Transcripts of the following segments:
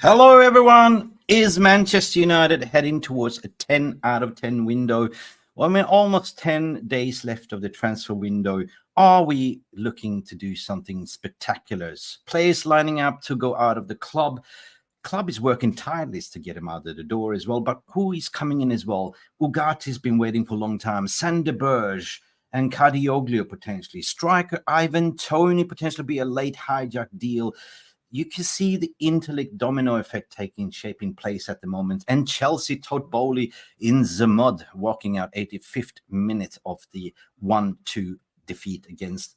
Hello, everyone. Is Manchester United heading towards a 10 out of 10 window? Well, I mean, almost 10 days left of the transfer window. Are we looking to do something spectacular? Players lining up to go out of the club. Club is working tirelessly to get him out of the door as well. But who is coming in as well? Ugarte has been waiting for a long time. Berge and Kadioglu potentially. Striker Ivan Toney potentially be a late hijack deal. You can see the interlinked domino effect taking shape in place at the moment. And Chelsea, Todd Bowley in the mud, walking out 85th minute of the 1-2 defeat against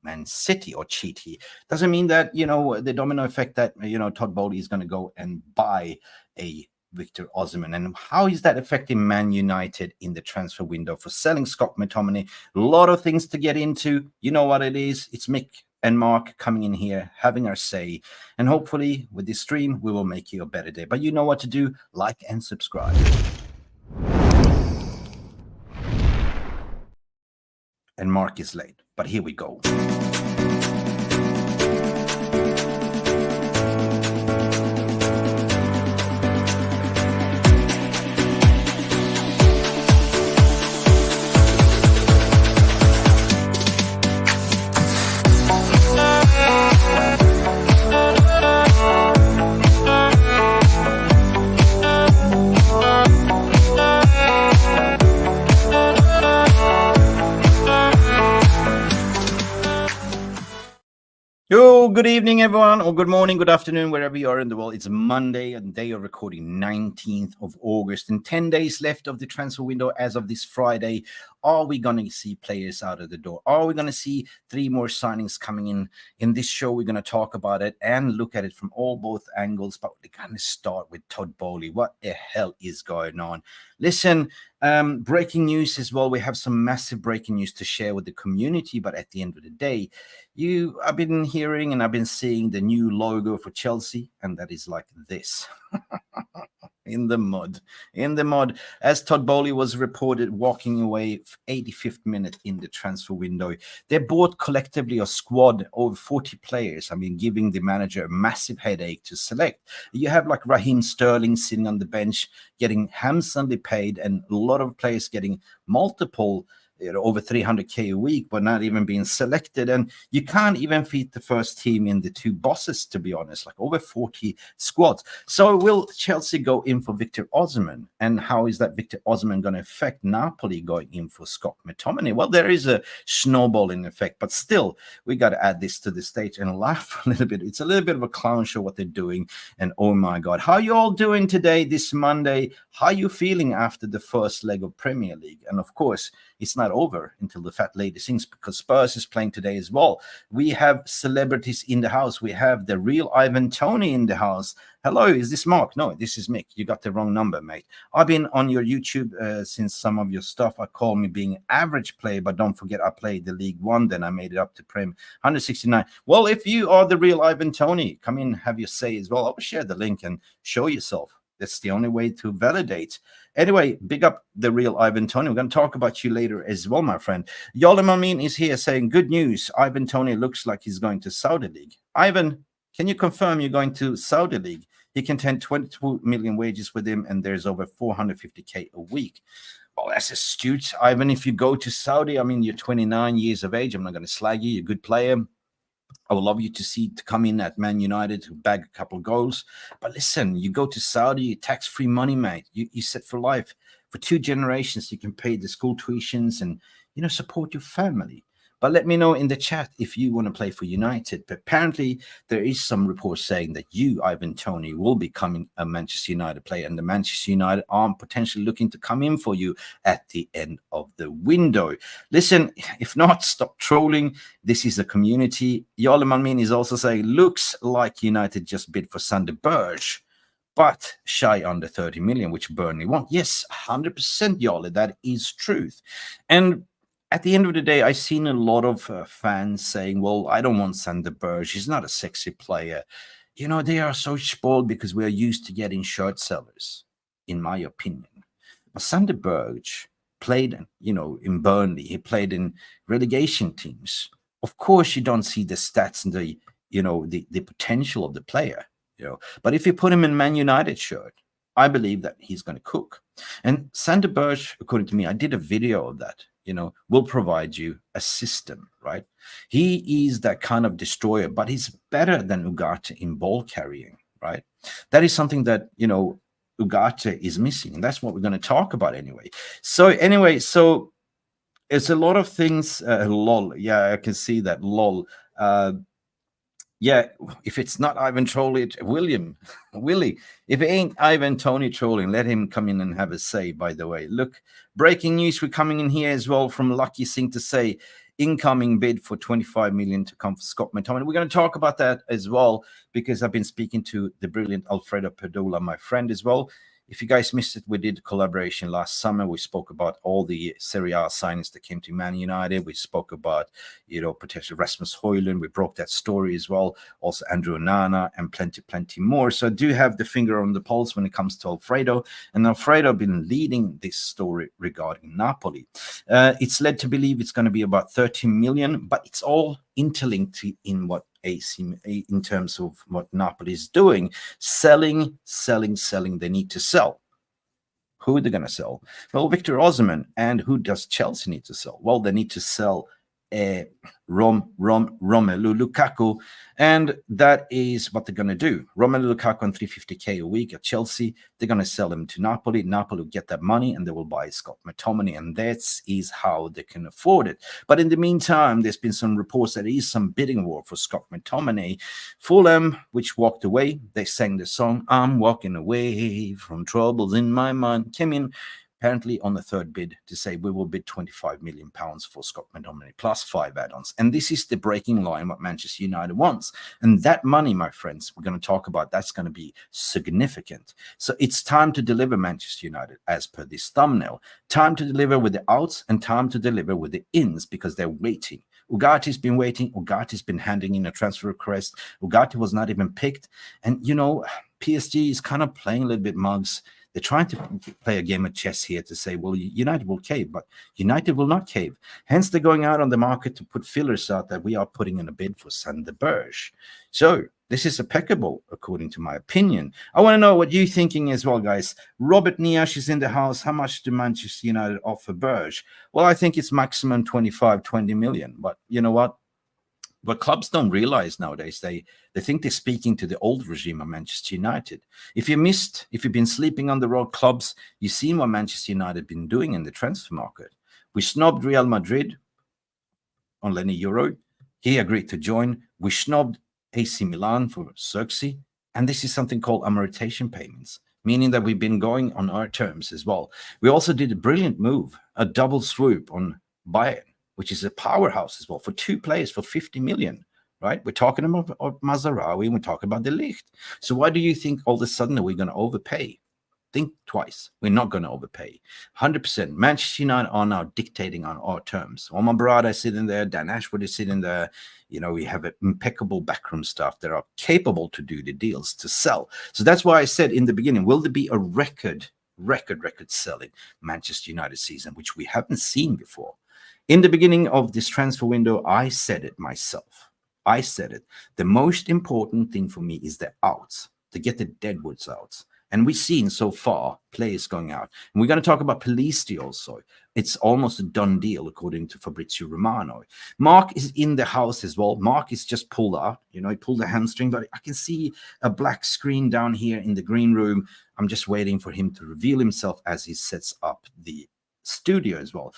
Man City or Cheaty. Doesn't mean that, the domino effect that, Todd Bowley is going to go and buy a Victor Osimhen. And how is that affecting Man United in the transfer window for selling Scott McTominay? A lot of things to get into. You know what it is. It's Mick and Mark coming in here, having our say. And hopefully with this stream, we will make you a better day. But you know what to do. Like and subscribe. And Mark is late, but here we go. Good evening, everyone, or good morning, good afternoon, wherever you are in the world. It's Monday and day of recording 19th of August and 10 days left of the transfer window as of this Friday. Are we going to see players out of the door? Are we going to see 3 more signings coming in? In this show, we're going to talk about it and look at it from both angles, but we're going to start with Todd Bowley. What the hell is going on? Listen, breaking news as well. We have some massive breaking news to share with the community, but at the end of the day, I've been hearing and I've been seeing the new logo for Chelsea, and that is like this. In the mud, as Todd Bowley was reported walking away 85th minute in the transfer window. They bought collectively a squad over 40 players. I mean, giving the manager a massive headache to select. You have like Raheem Sterling sitting on the bench, getting handsomely paid, and a lot of players getting multiple over 300k a week, but not even being selected. And you can't even feed the first team in the 2 bosses, to be honest, like over 40 squads. So will Chelsea go in for Victor Osimhen? And how is that Victor Osimhen going to affect Napoli going in for Scott McTominay? Well, there is a snowballing effect, but still, we got to add this to the stage and laugh a little bit. It's a little bit of a clown show what they're doing. And oh my God, how you all doing today, this Monday? How you feeling after the first leg of Premier League? And of course, it's not over until the fat lady sings, because Spurs is playing today as well. We have celebrities in the house. We have the real Ivan Toney in the house. Hello, is this Mark? No, this is Mick. You got the wrong number, mate. I've been on your YouTube since some of your stuff. I call me being an average player, but don't forget I played the League One, then I made it up to Prem 169. Well, if you are the real Ivan Toney, come in, have your say as well. I'll share the link and show yourself. That's the only way to validate. Anyway, big up the real Ivan Toney. We're going to talk about you later as well, my friend. Yolamamin is here saying, good news. Ivan Toney looks like he's going to Saudi League. Ivan, can you confirm you're going to Saudi League? He can take 22 million wages with him, and there's over 450k a week. Well, that's astute. Ivan, if you go to Saudi, I mean, you're 29 years of age. I'm not going to slag you. You're a good player. I would love you to come in at Man United to bag a couple of goals. But listen, you go to Saudi, tax-free money, mate. You set for life. For 2 generations, you can pay the school tuitions and, support your family. But let me know in the chat if you want to play for United. But apparently, there is some reports saying that you, Ivan Toney, will be becoming a Manchester United player. And the Manchester United are potentially looking to come in for you at the end of the window. Listen, if not, stop trolling. This is a community. Yolaman is also saying, looks like United just bid for Berge, but shy under 30 million, which Burnley want. Yes, 100%, Yola. That is truth. And at the end of the day, I've seen a lot of fans saying, well, I don't want Berge. He's not a sexy player. They are so spoiled because we are used to getting shirt sellers, in my opinion. But Berge played, in Burnley. He played in relegation teams. Of course, you don't see the stats and the potential of the player. But if you put him in Man United shirt, I believe that he's going to cook. And Sander Berge, according to me, I did a video of that, will provide you a system, right? He is that kind of destroyer, but he's better than Ugarte in ball carrying, right? That is something that, Ugarte is missing. And that's what we're going to talk about anyway. So it's a lot of things. Lol. Yeah, I can see that. Lol. Yeah, if it's not Ivan trolling, Willie, if it ain't Ivan Tony trolling, let him come in and have a say, by the way. Look, breaking news, we're coming in here as well from Lucky Singh to say, incoming bid for 25 million to come for Scott McTominay. We're going to talk about that as well, because I've been speaking to the brilliant Alfredo Perdola, my friend, as well. If you guys missed it, we did a collaboration last summer. We spoke about all the Serie A signings that came to Man United. We spoke about, potential Rasmus Højlund. We broke that story as well. Also Andrew Onana and plenty more. So I do have the finger on the pulse when it comes to Alfredo. And Alfredo been leading this story regarding Napoli. It's led to believe it's going to be about 30 million, but it's all interlinked in what AC in terms of what Napoli is doing. Selling. They need to sell. Who are they going to sell? Well, Victor Osimhen. And who does Chelsea need to sell? Well, they need to sell Romelu Lukaku, and that is what they're going to do. Romelu Lukaku on 350k a week at Chelsea. They're going to sell him to Napoli. Napoli will get that money, and they will buy Scott McTominay, and that is how they can afford it. But in the meantime, there's been some reports that there is some bidding war for Scott McTominay. Fulham, which walked away, they sang the song "I'm Walking Away from Troubles in My Mind," came in apparently on the third bid to say we will bid £25 million for Scott McTominay plus 5 add-ons. And this is the breaking line what Manchester United wants. And that money, my friends, we're going to talk about, that's going to be significant. So it's time to deliver, Manchester United, as per this thumbnail. Time to deliver with the outs and time to deliver with the ins, because they're waiting. Ugarte's been waiting. Ugarte's been handing in a transfer request. Ugarte was not even picked. And, PSG is kind of playing a little bit mugs. They're trying to play a game of chess here to say, well, United will cave, but United will not cave. Hence, they're going out on the market to put fillers out that we are putting in a bid for Sander Berge. So this is impeccable, according to my opinion. I want to know what you're thinking as well, guys. Robert Niash is in the house. How much do Manchester United offer Berge? Well, I think it's maximum 20 million. But you know what? What clubs don't realize nowadays, they think they're speaking to the old regime of Manchester United. If you've been sleeping on the road clubs, you've seen what Manchester United been doing in the transfer market. We snubbed Real Madrid on Lenny Euro. He agreed to join. We snubbed AC Milan for Xerxes. And this is something called amortization payments, meaning that we've been going on our terms as well. We also did a brilliant move, a double swoop on Bayern, which is a powerhouse as well, for 2 players for 50 million, right? We're talking about Mazarawi, and we're talking about De Ligt. So why do you think all of a sudden are we going to overpay? Think twice. We're not going to overpay. 100%. Manchester United are now dictating on our terms. Omar Barada is sitting there. Dan Ashwood is sitting there. We have impeccable backroom staff that are capable to do the deals, to sell. So that's why I said in the beginning, will there be a record selling Manchester United season, which we haven't seen before? In the beginning of this transfer window, I said it myself. I said it. The most important thing for me is the outs, to get the deadwoods out. And we've seen so far players going out. And we're going to talk about Pellistri also. It's almost a done deal, according to Fabrizio Romano. Mark is in the house as well. Mark is just pulled out. He pulled the hamstring, but I can see a black screen down here in the green room. I'm just waiting for him to reveal himself as he sets up the studio as well.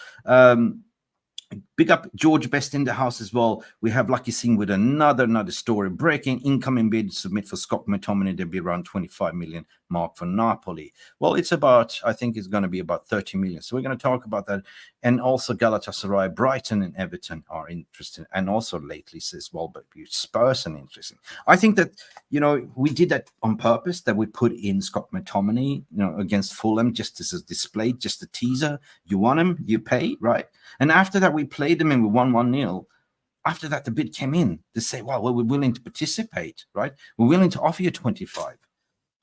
Big up George Best in the house as well. We have Lucky Singh with another story. Breaking incoming bid submit for Scott McTominay. There'll be around 25 million mark for Napoli. Well, I think it's going to be about 30 million. So we're going to talk about that. And also Galatasaray, Brighton and Everton are interested. And also lately as well, but Spurs are interesting. I think that, we did that on purpose, that we put in Scott McTominay, against Fulham, just as a display, just a teaser. You want him, you pay, right? And after that, we played them and we won 1-0. After that, the bid came in to say, well, we're willing to participate, right? We're willing to offer you 25.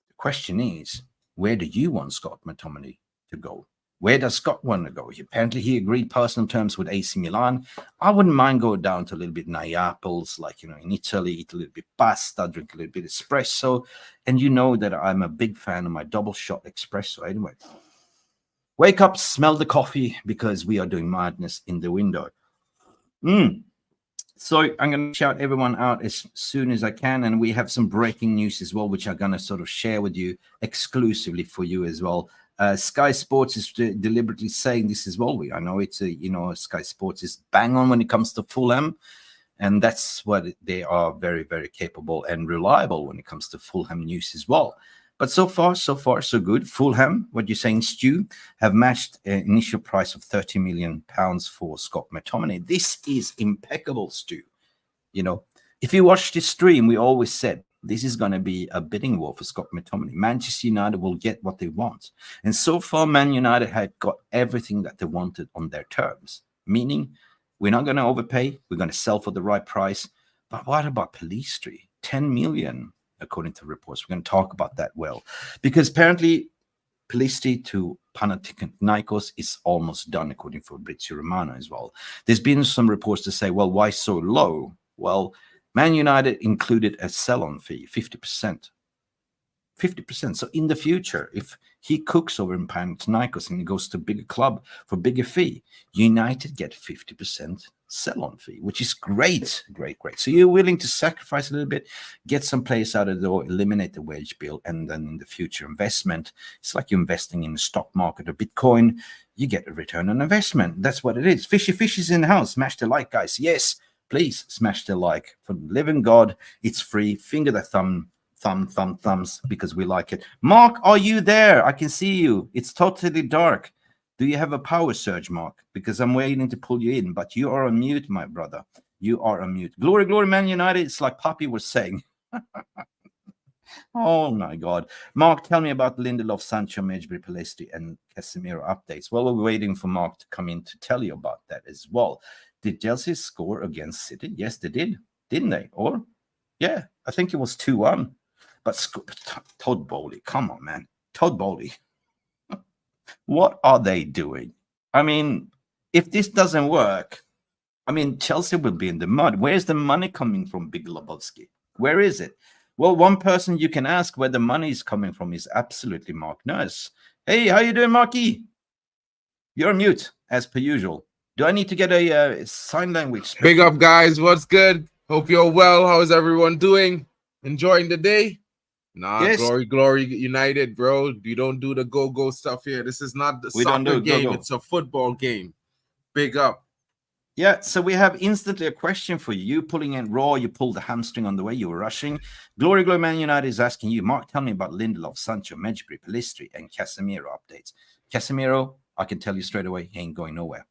The question is, where do you want Scott McTominay to go? Where does Scott want to go? Apparently, he agreed personal terms with AC Milan. I wouldn't mind going down to a little bit Naples, like, in Italy, eat a little bit pasta, drink a little bit espresso. And you know that I'm a big fan of my double shot espresso. Anyway, wake up, smell the coffee, because we are doing madness in the window. So I'm going to shout everyone out as soon as I can. And we have some breaking news as well, which I'm going to sort of share with you exclusively for you as well. Sky Sports is deliberately saying this as well. I know it's Sky Sports is bang on when it comes to Fulham, and that's what they are, very, very capable and reliable when it comes to Fulham news as well. But so far, so good. Fulham, what you're saying, Stu, have matched an initial price of £30 million for Scott McTominay. This is impeccable, Stu. If you watch this stream, we always said this is going to be a bidding war for Scott McTominay. Manchester United will get what they want. And so far, Man United had got everything that they wanted on their terms, meaning we're not going to overpay. We're going to sell for the right price. But what about Pellistri? 10 million, according to reports. We're going to talk about that because apparently Pellistri to Panatinakos is almost done, according to Fabrizio Romano as well. There's been some reports to say, well, why so low? Well, Man United included a sell-on fee, 50%. 50%. So in the future, if he cooks over in Panathinaikos and he goes to a bigger club for a bigger fee, United get 50% sell-on fee, which is great, great, great. So you're willing to sacrifice a little bit, get some players out of the door, eliminate the wage bill, and then in the future investment, it's like you're investing in the stock market or Bitcoin, you get a return on investment. That's what it is. Fishy fishes in the house. Smash the like, guys. Yes, please smash the like. For the living God, it's free. Finger the thumbs, because we like it. Mark, are you there? I can see you. It's totally dark. Do you have a power surge, Mark? Because I'm waiting to pull you in, but you are on mute, my brother. You are on mute. Glory, glory, Man United. It's like Papi was saying. Oh, my God. Mark, tell me about Lindelof, Sancho, Medjugorje, Pellistri, and Casemiro updates. Well, we're waiting for Mark to come in to tell you about that as well. Did Chelsea score against City? Yes, they did. Didn't they? Or, yeah, I think it was 2-1. But Todd Bowley, come on, man. Todd Bowley. What are they doing? I mean, if this doesn't work, Chelsea will be in the mud. Where's the money coming from, Big Lebowski? Where is it? Well, one person you can ask where the money is coming from is absolutely Mark Nurse. Hey, how you doing, Marky? You're on mute, as per usual. Do I need to get a sign language? Big up, guys. What's good? Hope you're well. How's everyone doing? Enjoying the day? Nah, yes. Glory, United, bro. You don't do the go-go stuff here. This is not the soccer game. Go-go. It's a football game. Big up. Yeah, so we have instantly a question for you. You pulling in raw, you pulled the hamstring on the way, you were rushing. Glory Man United is asking you, Mark, tell me about Lindelof, Sancho, Medjugorje, Pellistri, and Casemiro updates. Casemiro, I can tell you straight away, he ain't going nowhere.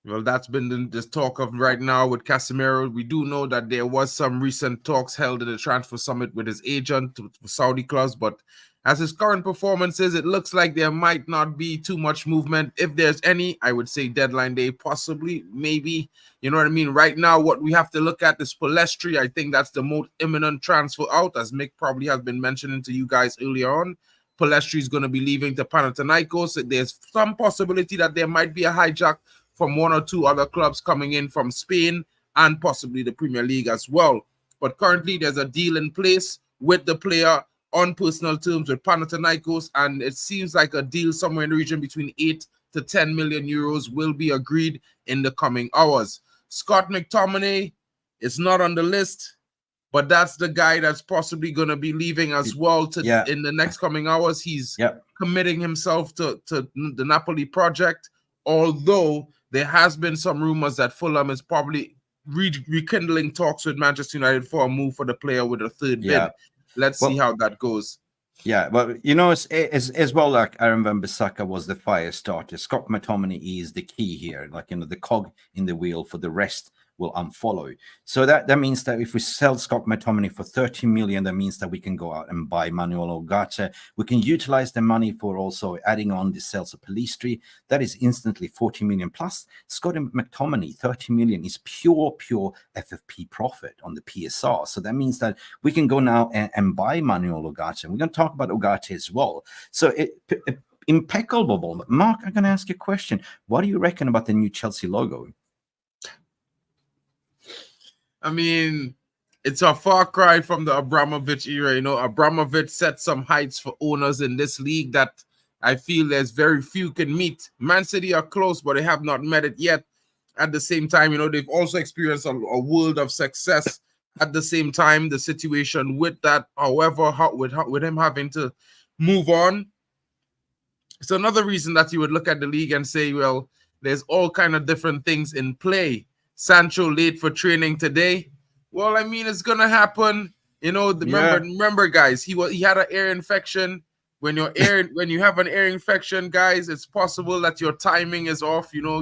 Well, that's been the talk of right now with Casemiro. We do know that there was some recent talks held at the transfer summit with his agent for Saudi clubs, but as his current performance is, it looks like there might not be too much movement. If there's any, I would say deadline day, possibly, maybe. You know what I mean? Right now, what we have to look at is Pellistri. I think that's the most imminent transfer out, as Mick probably has been mentioning to you guys earlier on. Pellistri is going to be leaving to Panatinakos. There's some possibility that there might be a hijack from one or two other clubs coming in from Spain and possibly the Premier League as well. But currently, there's a deal in place with the player on personal terms with Panathinaikos, and it seems like a deal somewhere in the region between 8 to 10 million euros will be agreed in the coming hours. Scott McTominay is not on the list, but that's the guy that's possibly going to be leaving as well in the next coming hours. He's committing himself to the Napoli project, although there has been some rumors that Fulham is probably rekindling talks with Manchester United for a move for the player with a third bid. Let's see how that goes. Yeah, well, as well, like Aaron Wan-Bissaka was the fire starter. Scott McTominay is the key here, the cog in the wheel for the rest will unfollow. So that means that if we sell Scott McTominay for 30 million, that means that we can go out and buy Manuell Ugarte. We can utilize the money for also adding on the sales of Pellistri. That is instantly 40 million plus. Scott McTominay, 30 million is pure FFP profit on the PSR. So that means that we can go now and buy Manuell Ugarte. And we're going to talk about Ugarte as well. So impeccable. Mark, I'm going to ask you a question. What do you reckon about the new Chelsea logo? I mean, it's a far cry from the Abramovich era. You know, Abramovich set some heights for owners in this league that I feel there's very few can meet. Man City are close, but they have not met it yet. At the same time, you know, they've also experienced a world of success. At the same time, the situation with that, however, with him having to move on, it's another reason that you would look at the league and say, well, there's all kind of different things in play. Sancho late for training today. Well, I mean, it's gonna happen. You know, remember, guys, he had an ear infection. When you have an ear infection, guys, it's possible that your timing is off. You know,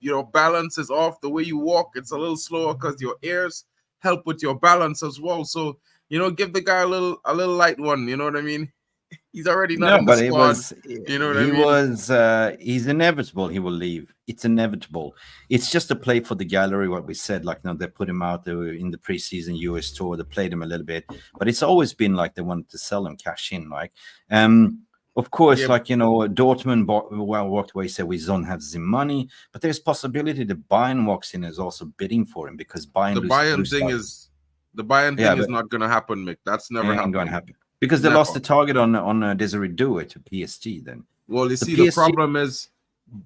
your balance is off. The way you walk, it's a little slower because your ears help with your balance as well. So, you know, give the guy a little light one. You know what I mean? He's already not in the squad. You know what I mean? He's inevitable. He will leave. It's inevitable. It's just a play for the gallery. What we said, like, you know, they put him out there in the preseason US tour. They played him a little bit, but it's always been like they wanted to sell him, cash in. Like, of course, like, you know, Dortmund walked away, said we don't have the money, but there's possibility that Bayern walks in is also bidding for him because Bayern. The Bayern thing is not going to happen, Mick. That's never going to happen. Because they lost the target on Desiree Doué to PSG then. Well, you see, the problem is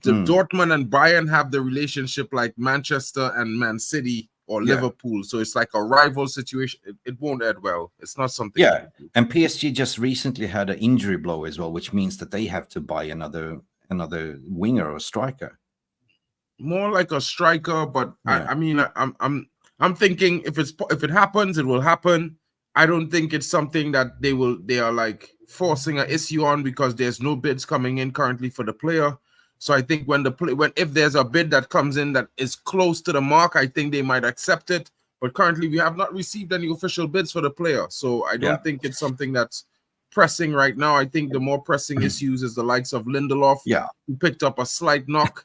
the Dortmund and Bayern have the relationship like Manchester and Man City or Liverpool. So it's like a rival situation. It won't end well. It's not something. Yeah, and PSG just recently had an injury blow as well, which means that they have to buy another winger or striker. More like a striker, but I mean, I'm thinking if it happens, it will happen. I don't think it's something that they are like forcing an issue on because there's no bids coming in currently for the player. So I think if there's a bid that comes in that is close to the mark, I think they might accept it. But currently we have not received any official bids for the player. So I don't think it's something that's pressing right now. I think the more pressing issues is the likes of Lindelof, who picked up a slight knock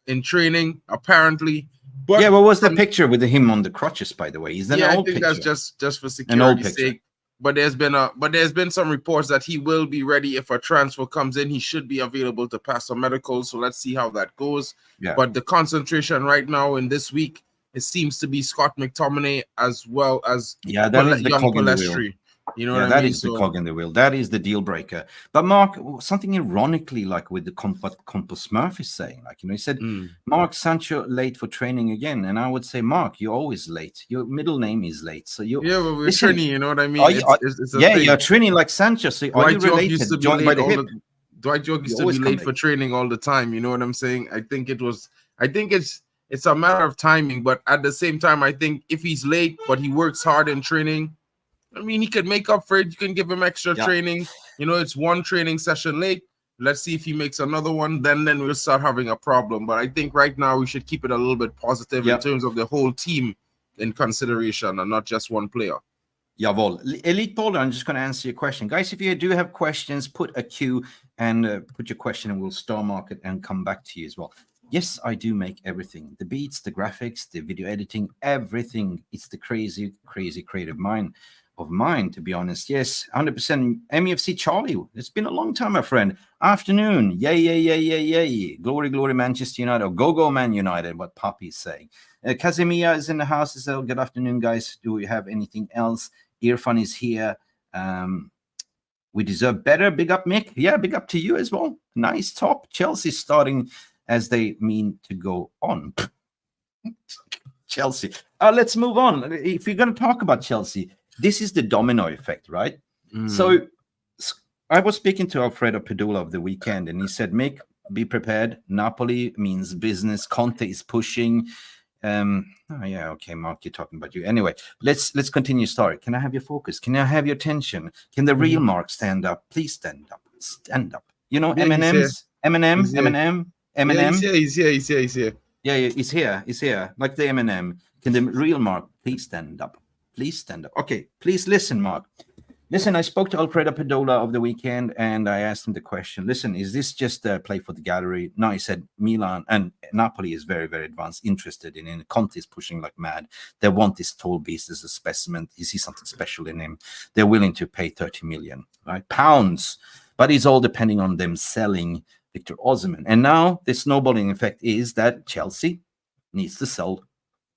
in training, apparently. But what was the picture with him on the crutches, by the way? Is that an old picture? That's just for security's sake. But there's been some reports that he will be ready if a transfer comes in. He should be available to pass some medicals. So let's see how that goes. Yeah. But the concentration right now in this week, it seems to be Scott McTominay as well as young Pellistri. You know what I mean? That is the cog in the wheel. That is the deal breaker. But Mark, something ironically, like with what Compos Murphy is saying, like, you know, he said, Mark Sancho late for training again. And I would say, Mark, you're always late. Your middle name is late. So you but we're Trini, you know what I mean? You're Trini like Sancho. So are you related? Dwight York used to be late for training all the time. You know what I'm saying? I think it's a matter of timing, but at the same time, I think if he's late, but he works hard in training, I mean, he could make up for it. You can give him extra training. You know, it's one training session late. Let's see if he makes another one. Then we'll start having a problem. But I think right now we should keep it a little bit positive in terms of the whole team in consideration and not just one player. Jawohl. Elite Boulder, I'm just going to answer your question. Guys, if you do have questions, put a Q and put your question and we'll star mark it and come back to you as well. Yes, I do make everything. The beats, the graphics, the video editing, everything. It's the crazy, crazy creative mind of mine, to be honest. Yes, 100%. MUFC Charlie, it's been a long time, my friend. Afternoon. Yay. Glory, Manchester United. Or go, Man United, what Poppy's saying. Kazimia is in the house as well. Good afternoon, guys. Do we have anything else? Irfan is here. We deserve better. Big up, Mick. Yeah, big up to you as well. Nice top. Chelsea starting as they mean to go on. Chelsea. Let's move on. If you're going to talk about Chelsea, this is the domino effect, right? So I was speaking to Alfredo Pedula of the weekend, and he said, Mick, be prepared. Napoli means business. Conte is pushing. Okay, Mark, you're talking about you. Anyway, let's continue. Sorry. Can I have your focus? Can I have your attention? Can the real Mark stand up? Please stand up. Stand up. You know, Eminem. He's here. Yeah, he's here. Like the Eminem. Can the real Mark please stand up? Please stand up. Okay, please listen, Mark. Listen, I spoke to Alfredo Pedula of the weekend, and I asked him the question, listen, is this just a play for the gallery? No, he said Milan and Napoli is very, very advanced, interested in him. Conte is pushing like mad. They want this tall beast as a specimen. He sees something special in him. They're willing to pay 30 million, right? Pounds. But it's all depending on them selling Victor Osimhen. And now the snowballing effect is that Chelsea needs to sell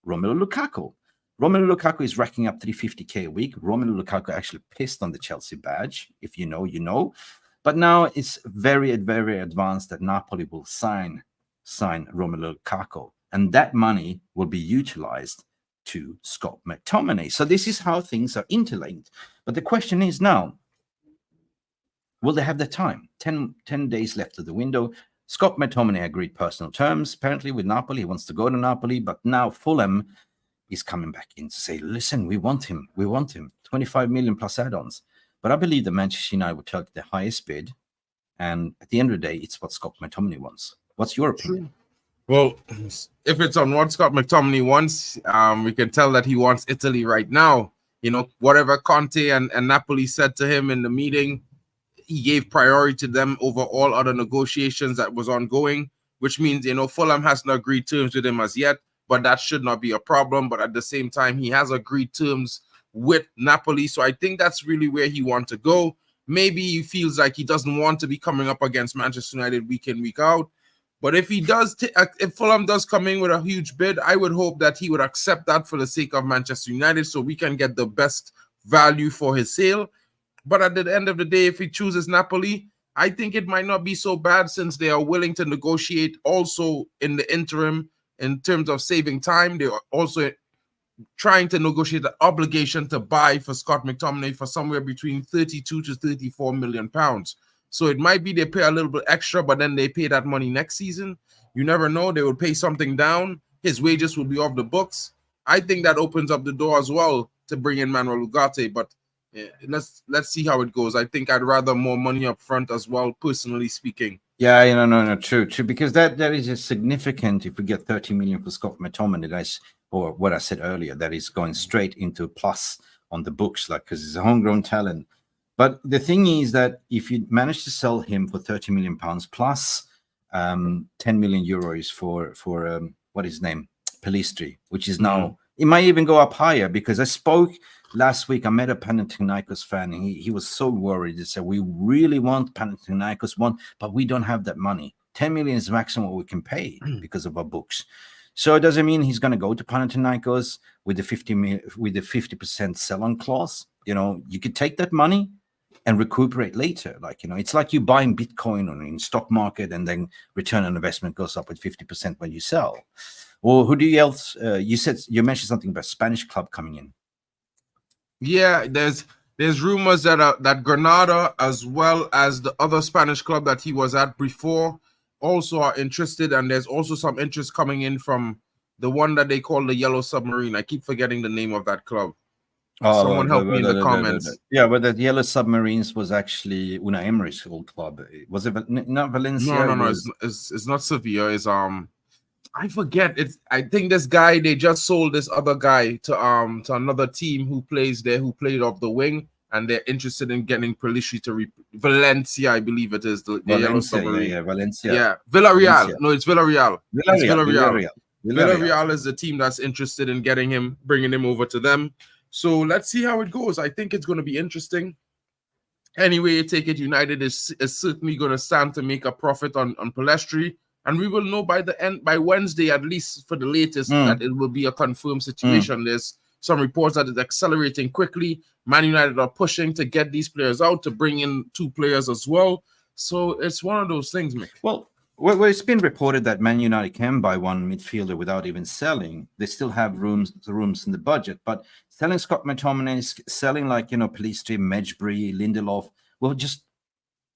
Romelu Lukaku. Romelu Lukaku is racking up 350k a week. Romelu Lukaku actually pissed on the Chelsea badge. If you know, you know. But now it's very, very advanced that Napoli will sign Romelu Lukaku. And that money will be utilized to Scott McTominay. So this is how things are interlinked. But the question is now, will they have the time? 10 days left of the window. Scott McTominay agreed personal terms, apparently, with Napoli. He wants to go to Napoli, but now Fullham is coming back in to say, listen, we want him. 25 million plus add-ons. But I believe that Manchester United will take the highest bid. And at the end of the day, it's what Scott McTominay wants. What's your opinion? Well, if it's on what Scott McTominay wants, we can tell that he wants Italy right now. You know, whatever Conte and Napoli said to him in the meeting, he gave priority to them over all other negotiations that was ongoing, which means, you know, Fulham hasn't agreed terms with him as yet, but that should not be a problem. But at the same time, he has agreed terms with Napoli. So I think that's really where he wants to go. Maybe he feels like he doesn't want to be coming up against Manchester United week in, week out. But if he does, if Fulham does come in with a huge bid, I would hope that he would accept that for the sake of Manchester United so we can get the best value for his sale. But at the end of the day, if he chooses Napoli, I think it might not be so bad since they are willing to negotiate also in the interim in terms of saving time. They are also trying to negotiate the obligation to buy for Scott McTominay for somewhere between 32 to 34 million pounds. So it might be they pay a little bit extra, but then they pay that money next season. You never know. They will pay something down. His wages will be off the books. I think that opens up the door as well to bring in Manuell Ugarte, but yeah, let's see how it goes. I think I'd rather more money up front as well, personally speaking. Yeah, no, true, because that is a significant. If we get 30 million for Scott McTominay, that's, or what I said earlier, that is going straight into plus on the books, like, because he's a homegrown talent. But the thing is that if you manage to sell him for 30 million pounds plus 10 million euros for what is his name, Pellistri, which is now, it might even go up higher, because I spoke last week, I met a Panatinakos fan, and he was so worried. He said, we really want Panatinakos but we don't have that money. 10 million is the maximum we can pay because of our books. So it doesn't mean he's going to go to Panatinakos with the 50% sell-on clause. You know, you could take that money and recuperate later. Like, you know, it's like you buying Bitcoin or in stock market, and then return on investment goes up with 50% when you sell. Or who do you else? You mentioned something about Spanish club coming in. Yeah, there's rumors that Granada, as well as the other Spanish club that he was at before, also are interested, and there's also some interest coming in from the one that they call the Yellow Submarine. I keep forgetting the name of that club. Someone help me in the comments. Yeah, but the Yellow Submarines was actually Unai Emery's old club. Was it not Valencia? No. It's not Sevilla. It's I forget. I think this guy, they just sold this other guy to another team who plays there, who played off the wing, and they're interested in getting Pellistri to Valencia, I believe it is, the Yellow Submarine. Yeah, Valencia. Yeah, Villarreal. Valencia. No, it's Villarreal. Villarreal. Villarreal is the team that's interested in getting him, bringing him over to them. So let's see how it goes. I think it's going to be interesting. Anyway, you take it, United is certainly going to stand to make a profit on Pellistri. And we will know by Wednesday, at least for the latest, that it will be a confirmed situation. There's some reports that it's accelerating quickly. Man United are pushing to get these players out, to bring in 2 players as well. So it's one of those things, Mick. Well, it's been reported that Man United can buy one midfielder without even selling. They still have rooms in the budget, but selling Scott McTominay, selling like, you know, Pellistri, Medjbury, Lindelof, will just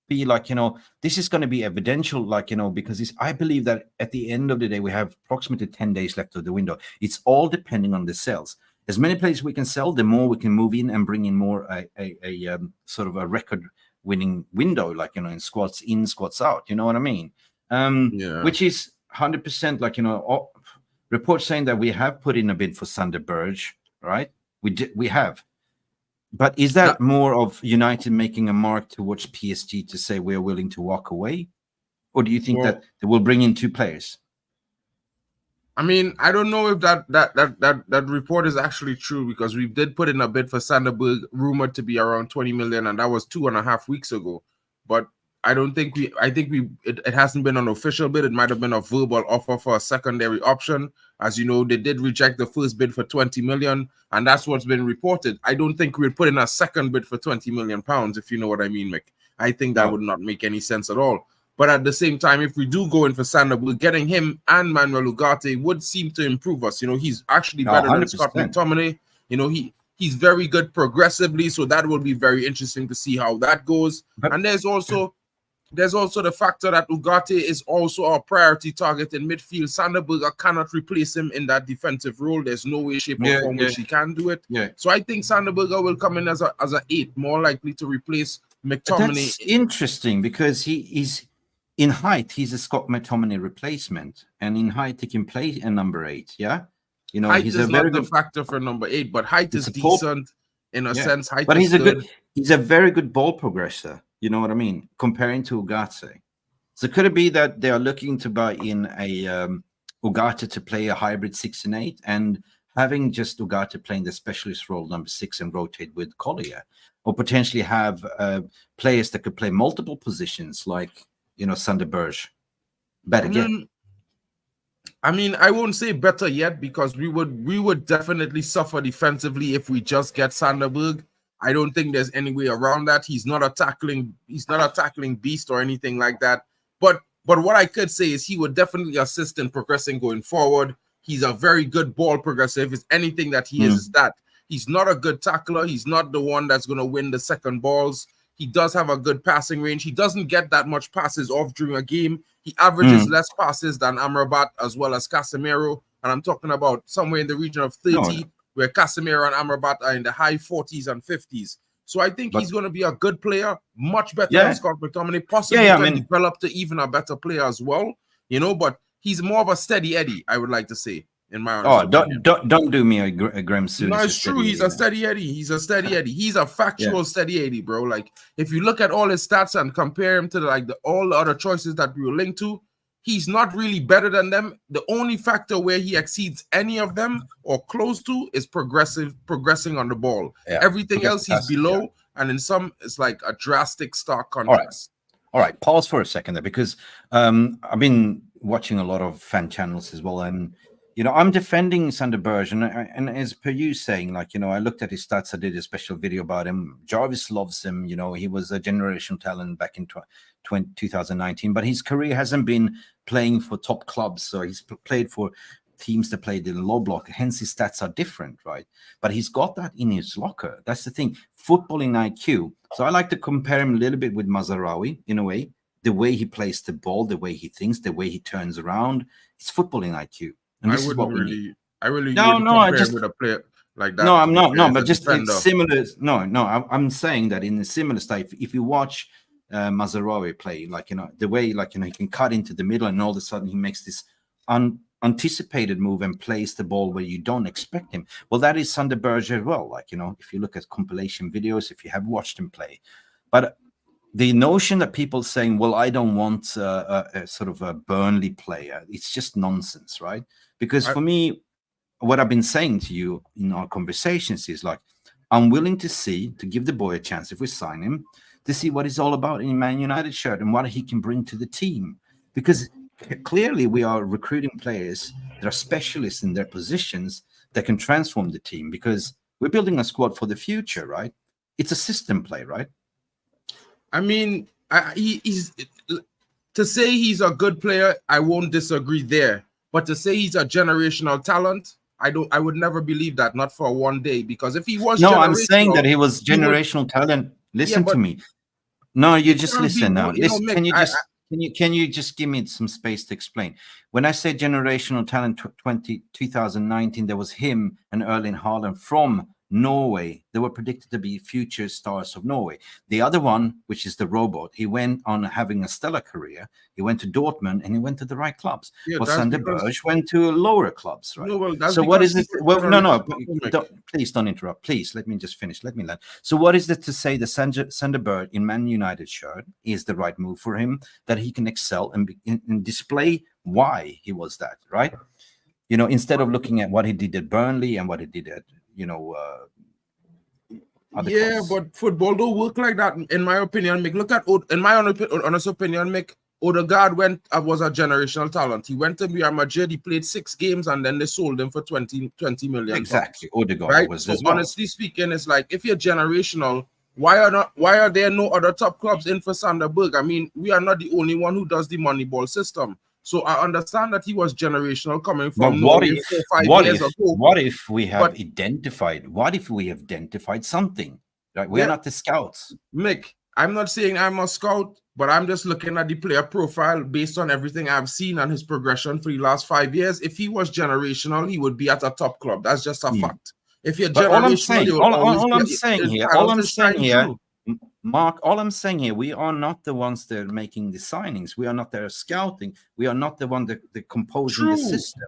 be like, you know, this is going to be evidential, like, you know, because I believe that at the end of the day, we have approximately 10 days left of the window. It's all depending on the sales. As many players we can sell, the more we can move in and bring in more a sort of a record-winning window, like, you know, in, squads out. You know what I mean? Yeah. Which is 100% like, you know, reports saying that we have put in a bid for Sander Berge, right? We have. But is that more of United making a mark towards PSG to say we're willing to walk away? Or do you think that they will bring in 2 players? I mean, I don't know if that report is actually true, because we did put in a bid for Sander Berge, rumored to be around 20 million, and that was 2.5 weeks ago. But I think it hasn't been an official bid. It might have been a verbal offer for a secondary option. As you know, they did reject the first bid for 20 million, and that's what's been reported. I don't think we'd put in a second bid for 20 million pounds, if you know what I mean, Mick. I think that would not make any sense at all. But at the same time, if we do go in for Sander, getting him and Manuell Ugarte would seem to improve us. You know, he's actually better than Scott McTomminay. You know, he's very good progressively, so that will be very interesting to see how that goes. And there's also the factor that Ugarte is also our priority target in midfield. Sander Berge cannot replace him in that defensive role. There's no way, shape, or form which he can do it. So I think Sander Berge will come in as an 8, more likely to replace McTominay. That's interesting because he's in height. He's a Scott McTominay replacement, and in height he can play a number 8. Yeah, you know, height he's is a very not the good factor for number 8, but height is decent in a sense. Height but is good. He's a very good ball progressor. You know what I mean? Comparing to Ugarte. So could it be that they are looking to buy in a Ugarte to play a hybrid 6 and 8, and having just Ugarte playing the specialist role number 6 and rotate with Collier, or potentially have players that could play multiple positions, like, you know, Sander Berge? Better yet. I mean, I won't say better yet, because we would definitely suffer defensively if we just get Sander Berge. I don't think there's any way around that. He's not a tackling beast or anything like that. But what I could say is he would definitely assist in progressing going forward. He's a very good ball progressor. If it's anything that he is that. He's not a good tackler. He's not the one that's going to win the second balls. He does have a good passing range. He doesn't get that much passes off during a game. He averages less passes than Amrabat as well as Casemiro. And I'm talking about somewhere in the region of 30, where Casemiro and Amrabat are in the high 40s and 50s. So I think he's going to be a good player, much better than Scott McTominay, possibly can develop to even a better player as well, you know, but he's more of a steady Eddie, I would like to say, in my opinion. Don't do me a Graham Souness. No, it's true. He's a steady Eddie. He's a steady Eddie. He's a factual steady Eddie, bro. Like, if you look at all his stats and compare him to all the other choices that we were linked to, he's not really better than them. The only factor where he exceeds any of them or close to is progressing on the ball. Everything else he's below, and in some it's like a drastic stark contrast. All right, pause for a second there, because I've been watching a lot of fan channels as well, and you know, I'm defending Sander Berge, and as per you saying, like, you know, I looked at his stats. I did a special video about him. Jarvis loves him. You know, he was a generational talent back in 2019, but his career hasn't been playing for top clubs. So he's played for teams that played in low block. Hence, his stats are different, right? But he's got that in his locker. That's the thing. Footballing IQ. So I like to compare him a little bit with Mazraoui in a way. The way he plays the ball, the way he thinks, the way he turns around. It's footballing IQ. And this is what we need. I just with a player like that. No, I'm not. No, but just similar. No. I'm saying that in a similar style. If you watch Mazraoui play, like, you know, the way, like, you know, he can cut into the middle, and all of a sudden he makes this unanticipated move and plays the ball where you don't expect him. Well, that is Sander Berge as well. Like, you know, if you look at compilation videos, if you have watched him play, but the notion that people saying, well, I don't want a sort of a Burnley player, it's just nonsense, right? Because for me, what I've been saying to you in our conversations is, like, I'm willing to give the boy a chance if we sign him, to see what he's all about in Man United shirt and what he can bring to the team. Because clearly we are recruiting players that are specialists in their positions that can transform the team, because we're building a squad for the future, right? It's a system play, right? I mean, he's to say he's a good player, I won't disagree there. But to say he's a generational talent, I would never believe that, not for one day. Because if he was, I'm saying that he was generational talent. Listen to me. No, you just listen now. Mick, can you just give me some space to explain? When I say generational talent, 2019, there was him and Erling Haaland from Norway. They were predicted to be future stars of Norway. The other one, which is the robot, he went on having a stellar career. He went to Dortmund and he went to the right clubs. Well, Sander Berge went to lower clubs, right? No, so what is it? Well, no, please don't interrupt. Please, let me just finish. Let me land. So what is it to say the Sander Berge in Man United shirt is the right move for him, that he can excel and display why he was that, right? You know, instead of looking at what he did at Burnley and what he did at, you know, other Yeah, clubs. but football don't work like that, in my opinion. Mick, look at, in my honest opinion, Mick, Odegaard was a generational talent. He went to Real Madrid, he played 6 games, and then they sold him for 20 million Exactly. pounds. Odegaard Right? was So as well. honestly speaking, it's like, if you're generational, why are there no other top clubs in for Sanderberg? I mean, we are not the only one who does the Moneyball system. So I understand that he was generational coming from Norway 4 or 5 years ago. What if we have identified? What if we have identified something? Right? We are not the scouts. Mick, I'm not saying I'm a scout, but I'm just looking at the player profile based on everything I've seen and his progression for the last 5 years. If he was generational, he would be at a top club. That's just a fact. If you're generational, all I'm saying here, Mark, all I'm saying here, we are not the ones that are making the signings. We are not there scouting. We are not the one that composing the system.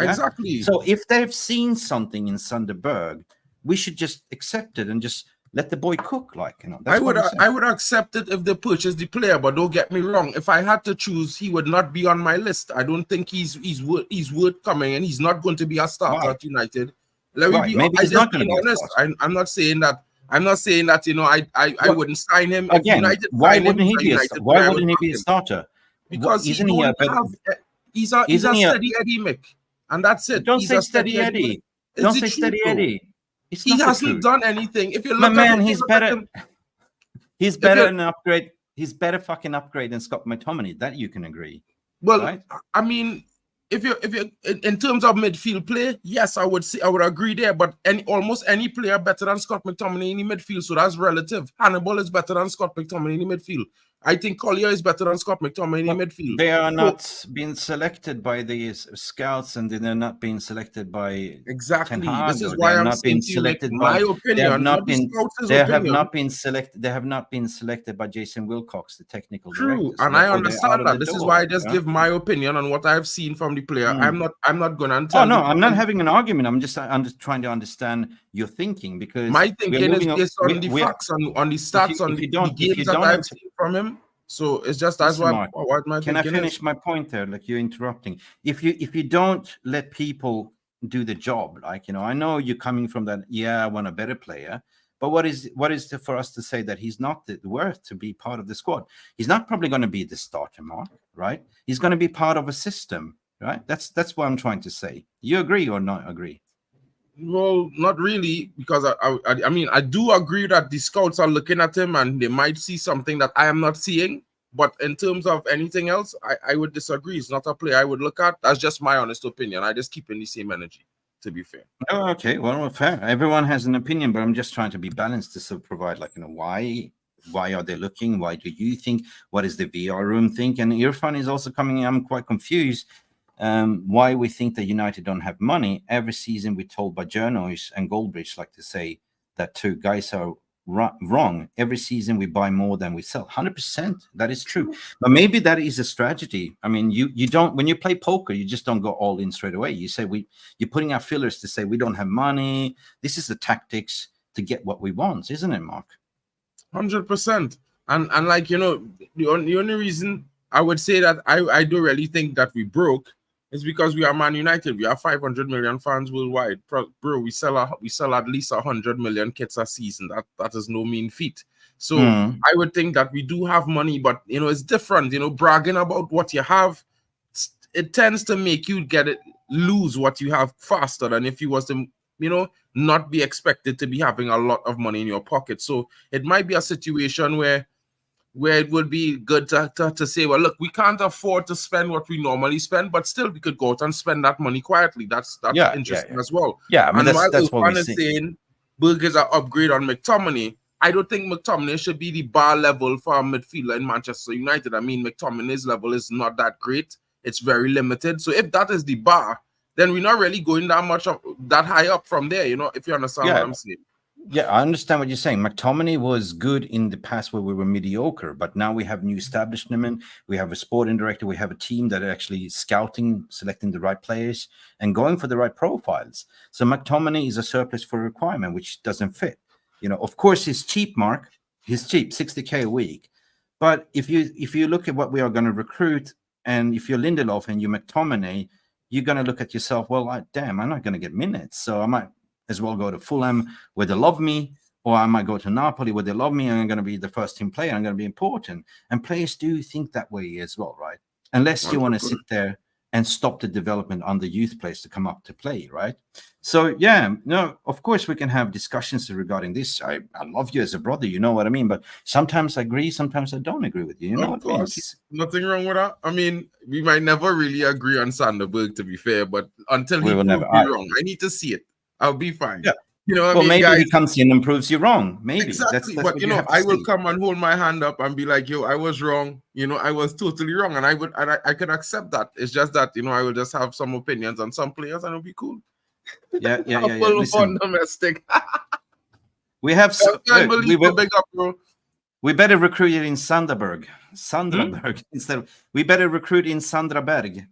Yeah? Exactly. So if they've seen something in Sanderberg, we should just accept it and just let the boy cook. Like, you know, I would accept it if they purchase the player, but don't get me wrong. If I had to choose, he would not be on my list. I don't think he's worth coming, and he's not going to be a starter at United. Let me be Maybe he's not going to be honest. I'm not saying that. I'm not saying that, you know, I wouldn't sign him. Again, United why wouldn't he be a starter? Because he's a steady Eddie, Mick, and that's it. Don't say steady Eddie. Don't say steady Eddie. He hasn't done anything. If you look at him, he's better. He's better an upgrade. He's better fucking upgrade than Scott McTominay. That you can agree. Well, right? I mean, if you in terms of midfield play, yes, I would agree there. But almost any player better than Scott McTominay in the midfield, so that's relative. Hannibal is better than Scott McTominay in the midfield. I think Collier is better than Scott McTominay in the midfield. They are not being selected by the scouts, and they're not being selected by exactly. This is why I'm not being selected. My opinion. They have not been selected. They have not been selected by Jason Wilcox, the technical director. True, and I understand that. This is why I just give my opinion on what I've seen from the player. I'm not going to. Oh no, I'm not having an argument. I'm just trying to understand your thinking, because my thinking is based on the facts, on the stats, on the games that I've seen from him. So it's just that's why. Can I finish my point there? Like, you're interrupting. If you don't let people do the job, like, you know, I know you're coming from that. Yeah, I want a better player, but what is for us to say that he's not worth to be part of the squad? He's not probably going to be the starter, Mark. Right? He's going to be part of a system. Right? That's what I'm trying to say. You agree or not agree? Well, not really, because I mean, I do agree that the scouts are looking at him and they might see something that I am not seeing. But in terms of anything else, I would disagree. It's not a player I would look at. That's just my honest opinion. I just keep in the same energy, to be fair. Oh, okay. Well, fair. Everyone has an opinion, but I'm just trying to be balanced to sort of provide, like, you know, why are they looking? Why do you think? What is the VR room think? And Irfan is also coming in. I'm quite confused. Why we think that United don't have money. Every season we're told by journalists, and Goldbridge like to say that two guys are wrong. Every season we buy more than we sell. 100%. That is true. But maybe that is a strategy. I mean, you don't, when you play poker, you just don't go all in straight away. You say you're putting out fillers to say we don't have money. This is the tactics to get what we want, isn't it, Mark? 100%. And like, you know, the only reason I would say that I do really think that we broke is because we are Man United. We have 500 million fans worldwide. Bro, we sell at least 100 million kits a season. That is no mean feat. So I would think that we do have money, but, you know, it's different. You know, bragging about what you have, it tends to make you lose what you have faster than if you was to, you know, not be expected to be having a lot of money in your pocket. So it might be a situation where it would be good to say, well, look, we can't afford to spend what we normally spend, but still we could go out and spend that money quietly. That's interesting as well. Yeah, I mean, and that's what we're saying Berge is an upgrade on McTominay. I don't think McTominay should be the bar level for a midfielder in Manchester United. I mean, McTominay's level is not that great. It's very limited. So if that is the bar, then we're not really going that high up from there, you know, if you understand what I'm saying. Yeah, I understand what you're saying. McTominay was good in the past where we were mediocre, but now we have new establishment. We have a sporting director. We have a team that are actually scouting, selecting the right players, and going for the right profiles. So McTominay is a surplus for requirement, which doesn't fit. You know, of course, he's cheap, Mark. He's cheap, 60K a week. But if you look at what we are going to recruit, and if you're Lindelof and you're McTominay, you're going to look at yourself, well, damn, I'm not going to get minutes, so I might as well go to Fullham, where they love me, or I might go to Napoli where they love me and I'm going to be the first team player. I'm going to be important. And players do think that way as well, right? Unless you want to sit there and stop the development on the youth players to come up to play, right? So, yeah, no, of course we can have discussions regarding this. I love you as a brother, you know what I mean? But sometimes I agree, sometimes I don't agree with you. You know what I mean? Nothing wrong with that. I mean, we might never really agree on Sanderberg, to be fair, but until he proves me wrong, I need to see it. I'll be fine. Yeah. You know what I mean, maybe guys? He comes in and proves you wrong. Maybe. Exactly. But, you know, I will come and hold my hand up and be like, yo, I was wrong. You know, I was totally wrong. And I could accept that. It's just that, you know, I will just have some opinions on some players and it'll be cool. Yeah. Listen, domestic. We have... big up, bro. We better recruit it in Sanderberg. Instead of... We better recruit in Sandra Berg.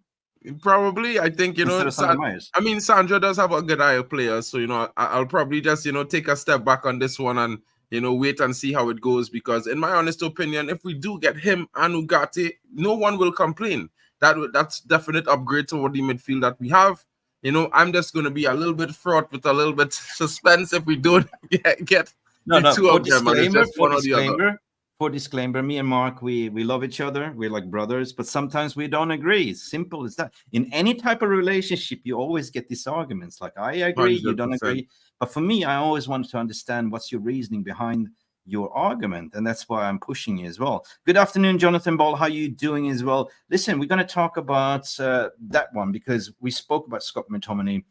Probably, I think, you know, I mean, Sandra does have a good eye of players, so, you know, I'll probably just, you know, take a step back on this one and, you know, wait and see how it goes, because in my honest opinion, if we do get him and Ugarte, no one will complain. That's definite upgrade toward the midfield that we have. You know, I'm just going to be a little bit fraught with a little bit suspense if we don't get the two of them. And it's just one or the other. For disclaimer, me and Mark, we love each other. We're like brothers, but sometimes we don't agree. It's simple as that. In any type of relationship, you always get these arguments. Like, I agree, 100%. You don't agree. But for me, I always want to understand what's your reasoning behind your argument. And that's why I'm pushing you as well. Good afternoon, Jonathan Ball. How are you doing as well? Listen, we're going to talk about that one because we spoke about Scott McTominay.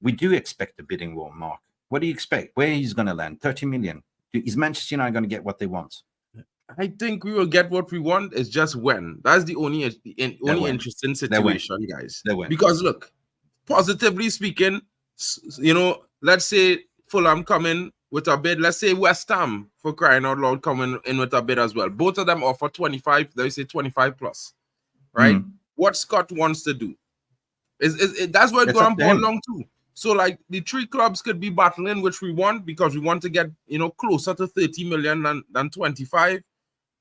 We do expect a bidding war, Mark. What do you expect? Where he's going to land? 30 million. Is Manchester United going to get what they want? I think we will get what we want. It's just when. That's the only interesting situation, guys. Because look, positively speaking, you know, let's say Fulham come in with a bid. Let's say West Ham, for crying out loud, coming in with a bid as well. Both of them offer 25. They say 25 plus, right? What Scott wants to do is that's what it's going to boil along to. So, like, the three clubs could be battling, which we want, because we want to get, you know, closer to 30 million than 25.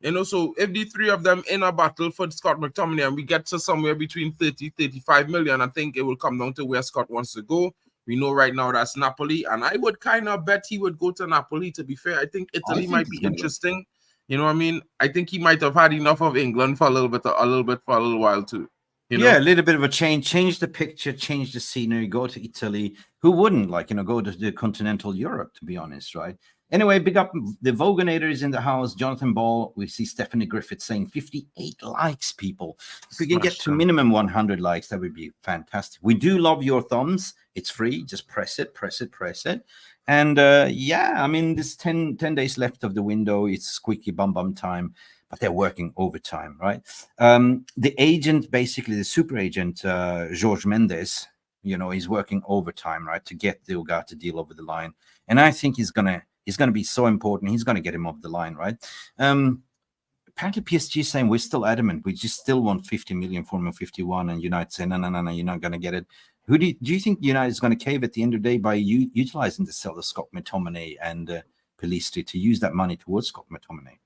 You know, so if the three of them in a battle for Scott McTominay and we get to somewhere between 30, 35 million, I think it will come down to where Scott wants to go. We know right now that's Napoli, and I would kind of bet he would go to Napoli, to be fair. I think Italy might be interesting. You know what I mean? I think he might have had enough of England for a little while too. You know? Yeah, a little bit of a change the picture, change the scenery, go to Italy. Who wouldn't, like, you know, go to the continental Europe, to be honest, right? Anyway, big up. The Voganator is in the house. Jonathan Ball. We see Stephanie Griffith saying 58 likes, people. If we can get to minimum 100 likes, that would be fantastic. We do love your thumbs. It's free. Just press it. And yeah, I mean, there's 10 days left of the window. It's squeaky bum time, but they're working overtime, right? The agent, basically the super agent, Jorge Mendes, you know, he's working overtime, right, to get the Ugarte deal over the line. And I think he's going to be so important. He's going to get him off the line, right? Apparently PSG is saying we're still adamant. We just still want 50 million for him, 51, and United say, no, you're not going to get it. Do you think United is going to cave at the end of the day by utilizing the sell of Scott McTominay and Pellistri to use that money towards Scott McTominay?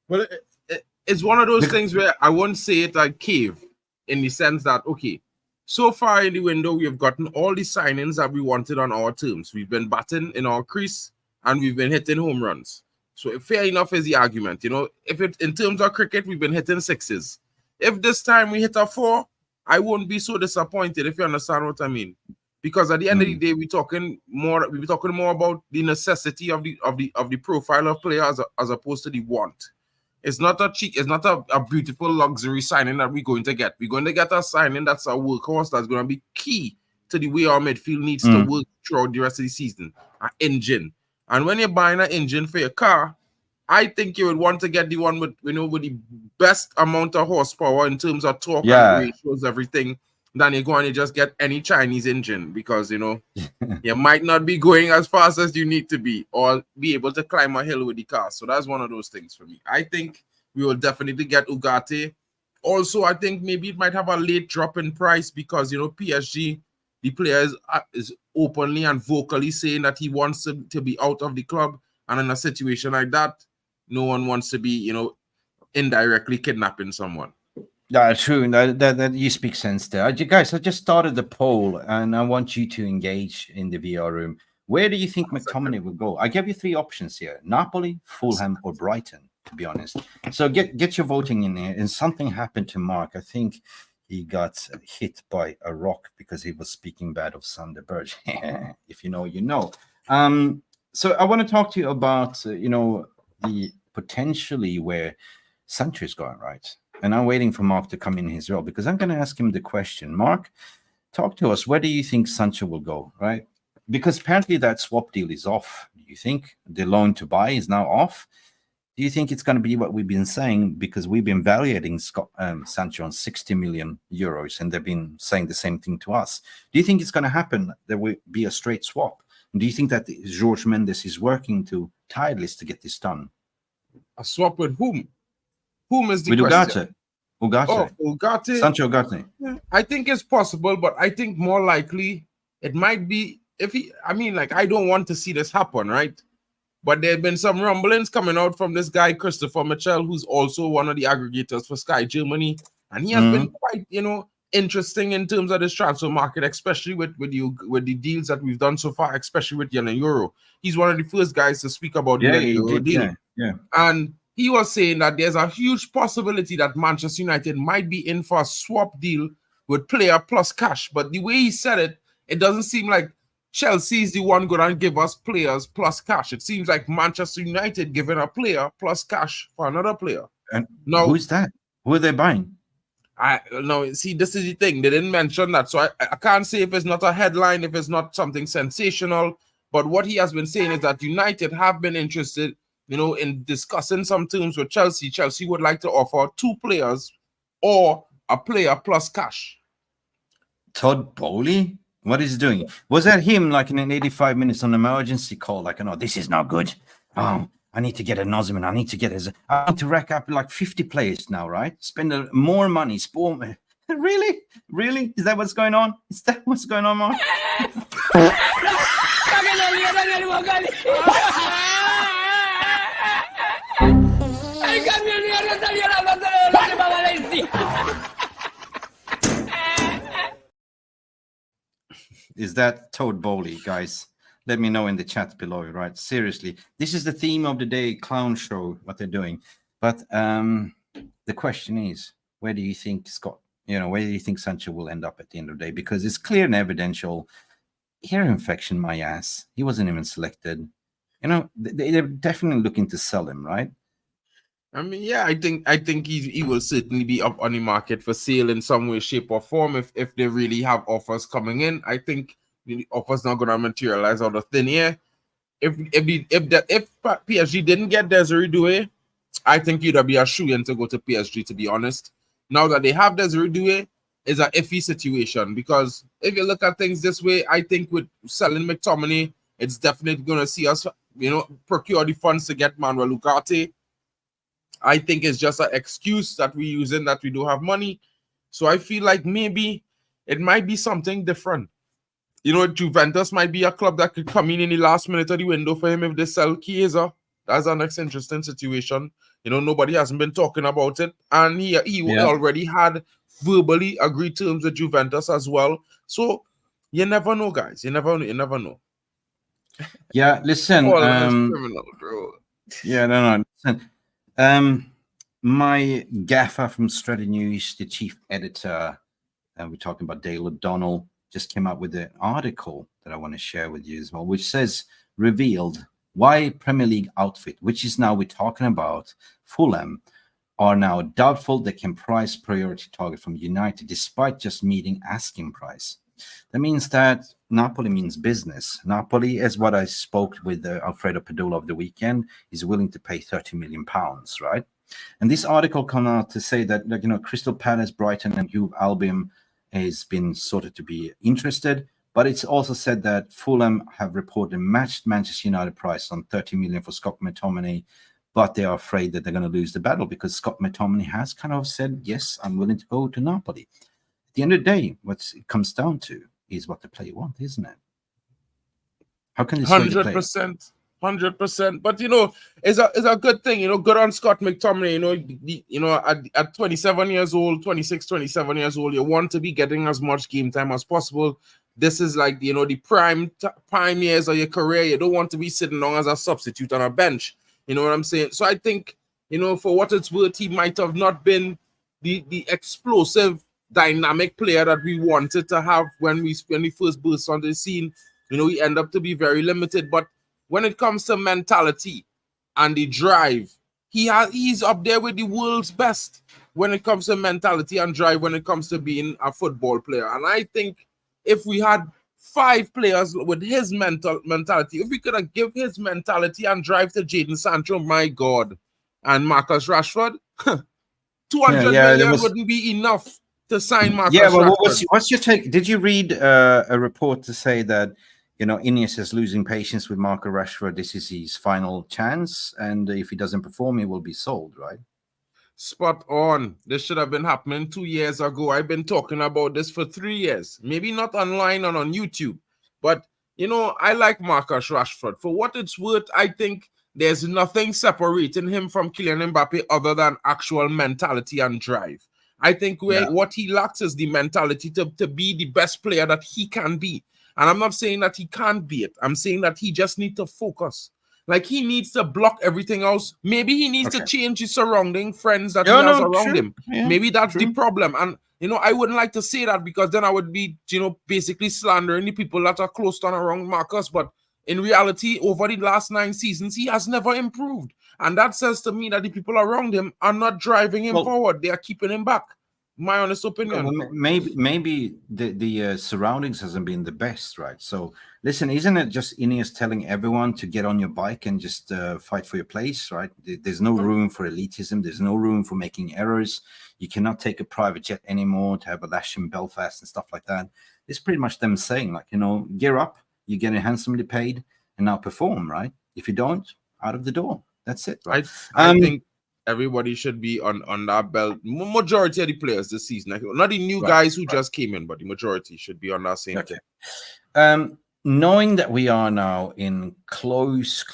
Well, it's one of those things where I won't say it like cave in the sense that, okay, so far in the window, we have gotten all the signings that we wanted on our terms. We've been batting in our crease and we've been hitting home runs. So fair enough is the argument. You know, if it in terms of cricket, we've been hitting sixes. If this time we hit a 4, I won't be so disappointed, if you understand what I mean. Because at the end of the day, we're talking more about the necessity of the profile of player as opposed to the want. It's not a beautiful luxury signing that we're going to get. We're going to get a signing that's a workhorse that's going to be key to the way our midfield needs to work throughout the rest of the season. An engine. And when you're buying an engine for your car, I think you would want to get the one with, you know, with the best amount of horsepower in terms of torque and ratios, everything. Then you're going to just get any Chinese engine because, you know, you might not be going as fast as you need to be or be able to climb a hill with the car. So that's one of those things for me. I think we will definitely get Ugarte. Also, I think maybe it might have a late drop in price because, you know, PSG, the player is openly and vocally saying that he wants to be out of the club. And in a situation like that, no one wants to be, you know, indirectly kidnapping someone. Yeah, true. That you speak sense there. Guys, I just started the poll and I want you to engage in the VR room. Where do you think McTomminay will go? I gave you 3 options here: Napoli, Fulham, or Brighton, to be honest. So get your voting in there. And something happened to Mark. I think he got hit by a rock because he was speaking bad of Sander Berge. If you know, you know. So I want to talk to you about, the potentially where Sancho is going, right? And I'm waiting for Mark to come in as well, because I'm going to ask him the question. Mark, talk to us. Where do you think Sancho will go, right? Because apparently that swap deal is off. Do you think the loan to buy is now off? Do you think it's going to be what we've been saying? Because we've been valuating Sancho on 60 million euros, and they've been saying the same thing to us. Do you think it's going to happen? There will be a straight swap? And do you think that Jorge Mendes is working tirelessly to get this done? A swap with whom? Whom is the with question? Ugarte. Oh, Ugarte. Sancho Ugarte. I think it's possible, but I think more likely it might be I don't want to see this happen, right? But there have been some rumblings coming out from this guy, Christopher Mitchell, who's also one of the aggregators for Sky Germany. And he has been quite, interesting in terms of this transfer market, especially with the deals that we've done so far, especially with Yen and Euro. He's one of the first guys to speak about the Euro deal. Yeah. And he was saying that there's a huge possibility that Manchester United might be in for a swap deal with player plus cash. But the way he said it, it doesn't seem like Chelsea is the one going to give us players plus cash. It seems like Manchester United giving a player plus cash for another player. And now, who's that? Who are they buying? See, this is the thing. They didn't mention that. So I can't say if it's not a headline, if it's not something sensational. But what he has been saying is that United have been interested, in discussing some terms with Chelsea. Chelsea would like to offer 2 players or a player plus cash. Todd Bowley? What is he doing? Was that him like in an 85 minutes on an emergency call? Like, no, this is not good. Oh, I need to get a Nozman. I need to rack up like 50 players now, right? Spend more money. Really? Really? Is that what's going on? Is that what's going on, Mark? Is that Toad Bowley, guys? Let me know in the chat below, right? Seriously, this is the theme of the day, clown show, what they're doing. But the question is, where do you think where do you think Sancho will end up at the end of the day? Because it's clear and evidential. Ear infection, my ass. He wasn't even selected. They're definitely looking to sell him, right? I mean, yeah, I think he will certainly be up on the market for sale in some way, shape, or form if they really have offers coming in. I think the offer's not going to materialize out of thin air. If PSG didn't get Desiree Doué, I think he'd be a shoo-in to go to PSG, to be honest. Now that they have Desiree Doué, it's an iffy situation, because if you look at things this way, I think with selling McTominay, it's definitely going to see us, procure the funds to get Manuell Ugarte. I think it's just an excuse that we're using that we don't have money. So I feel like maybe it might be something different. Juventus might be a club that could come in the last minute of the window for him if they sell Chiesa. That's our next interesting situation. Nobody hasn't been talking about it. And he already had verbally agreed terms with Juventus as well. So you never know, guys. You never know. Yeah, listen. Criminal, bro. Yeah, no. Listen. My gaffer from Strategy News, the chief editor, and we're talking about Dale O'Donnell, just came up with an article that I want to share with you as well, which says, revealed why Premier League outfit, which is now we're talking about Fullham, are now doubtful they can price priority target from United despite just meeting asking price. That means that Napoli means business. Napoli, as what I spoke with Alfredo Pedula over the weekend, is willing to pay £30 million, right? And this article come out to say that, Crystal Palace, Brighton, and Juve Albion has been sorted to be interested. But it's also said that Fulham have reported matched Manchester United price on £30 million for Scott McTominay, but they are afraid that they're going to lose the battle because Scott McTominay has kind of said, yes, I'm willing to go to Napoli. At the end of the day, what it comes down to is what the player wants, isn't it? How can you 100%? 100%. But it's a good thing. Good on Scott McTominay. At 27 years old, 26, 27 years old, you want to be getting as much game time as possible. this is like, you know, the prime years of your career. You don't want to be sitting long as a substitute on a bench. You know what I'm saying? So I think, you know, for what it's worth, he might have not been the explosive, dynamic player that we wanted to have when we first burst on the scene. You know, he ended up to be very limited. But when it comes to mentality and the drive, he's up there with the world's best when it comes to mentality and drive, when it comes to being a football player. And I think if we had 5 players with his mentality, if we could have give his mentality and drive to Jadon Sancho, my God, and Marcus Rashford, 200 million wouldn't be enough to sign Marcus Rashford. Well, what's your take? Did you read a report to say that, you know, Ineos is losing patience with Marcus Rashford? This is his final chance, and if he doesn't perform, he will be sold, right? Spot on. This should have been happening 2 years ago. I've been talking about this for 3 years. Maybe not online and on YouTube, but, you know, I like Marcus Rashford. For what it's worth, I think there's nothing separating him from Kylian Mbappe other than actual mentality and drive. I think what he lacks is the mentality to be the best player that he can be. And I'm not saying that he can't be it. I'm saying that he just needs to focus. Like, he needs to block everything else. Maybe he needs to change his surrounding friends that he has around him. Yeah, maybe that's the problem. And, you know, I wouldn't like to say that because then I would be, you know, basically slandering the people that are close to and around Marcus. But in reality, over the last 9 seasons, he has never improved. And that says to me that the people around him are not driving him forward. They are keeping him back. My honest opinion. Well, maybe the surroundings hasn't been the best, right? So listen, isn't it just Ineos telling everyone to get on your bike and just fight for your place, right? There's no room for elitism. There's no room for making errors. You cannot take a private jet anymore to have a lash in Belfast and stuff like that. It's pretty much them saying, like, you know, gear up, you're getting handsomely paid, and now perform, right? If you don't, out of the door. That's it, right? I think everybody should be on that belt. Majority of the players this season, like, not the new guys who just came in, but the majority should be on that same thing. Knowing that we are now in close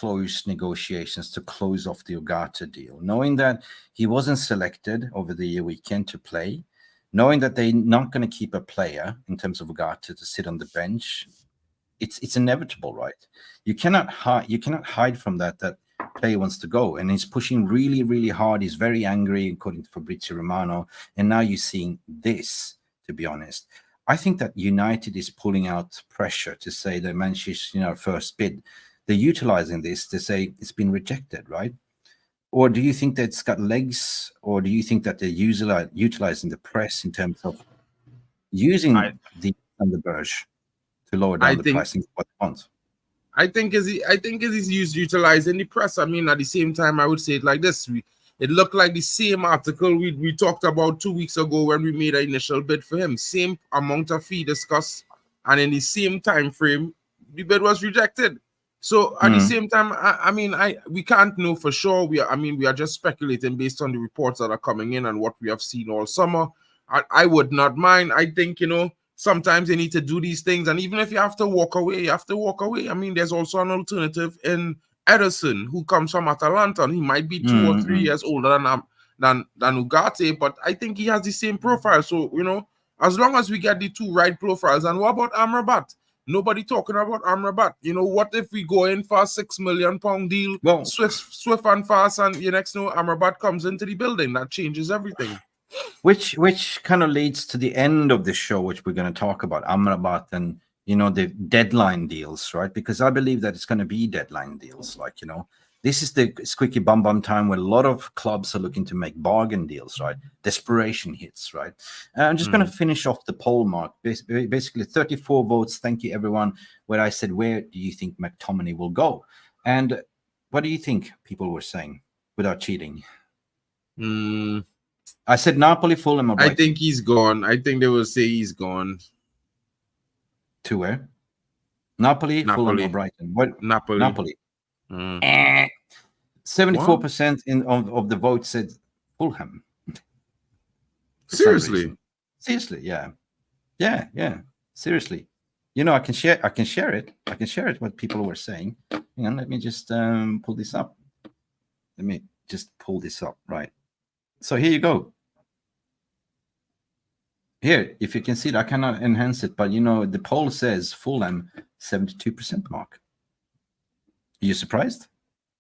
negotiations to close off the Ugarte deal, knowing that he wasn't selected over the weekend to play, knowing that they're not going to keep a player in terms of Ugarte to sit on the bench, it's inevitable, right? You cannot hide from that player wants to go, and he's pushing really hard. He's very angry, according to Fabrizio Romano, and now you're seeing this. To be honest, I think that United is pulling out pressure to say that Manchester's, you know, first bid. They're utilizing this to say it's been rejected, right? Or do you think that it's got legs, or do you think that they're utilizing the press in terms of using the Berge to lower down the pricing of what they want? I think he's utilizing the press. I mean, at the same time, I would say it like this. It looked like the same article we talked about 2 weeks ago when we made an initial bid for him. Same amount of fee discussed, and in the same time frame, the bid was rejected. So at the same time, we can't know for sure. We are just speculating based on the reports that are coming in and what we have seen all summer. I would not mind. I think, you know, sometimes you need to do these things, and even if you have to walk away, you have to walk away. I mean, there's also an alternative in Ederson, who comes from Atalanta. He might be 2 or 3 years older than Ugarte, but I think he has the same profile. So, you know, as long as we get the 2 right profiles. And what about Amrabat? Nobody talking about Amrabat. You know, what if we go in for a £6 million deal, swift and fast, and you next know Amrabat comes into the building? That changes everything. Which kind of leads to the end of the show, which we're going to talk about Amrabat and, you know, the deadline deals, right? Because I believe that it's going to be deadline deals. Like, you know, this is the squeaky bum time where a lot of clubs are looking to make bargain deals, right? Desperation hits, right? I'm just going to finish off the poll, Mark. Basically 34 votes. Thank you, everyone. Where I said, where do you think McTominay will go? And what do you think people were saying without cheating? I said Napoli, Fullham, or Brighton. I think he's gone. I think they will say he's gone. To where? Napoli. Fullham, or Brighton? What? Napoli. 74% of the vote said Fullham. Seriously? Seriously, yeah. Seriously. You know, I can share it. I can share it what people were saying. Hang on, let me just pull this up. Right. So here you go. Here, if you can see it, I cannot enhance it, but you know, the poll says Fulham 72% mark. Are you surprised?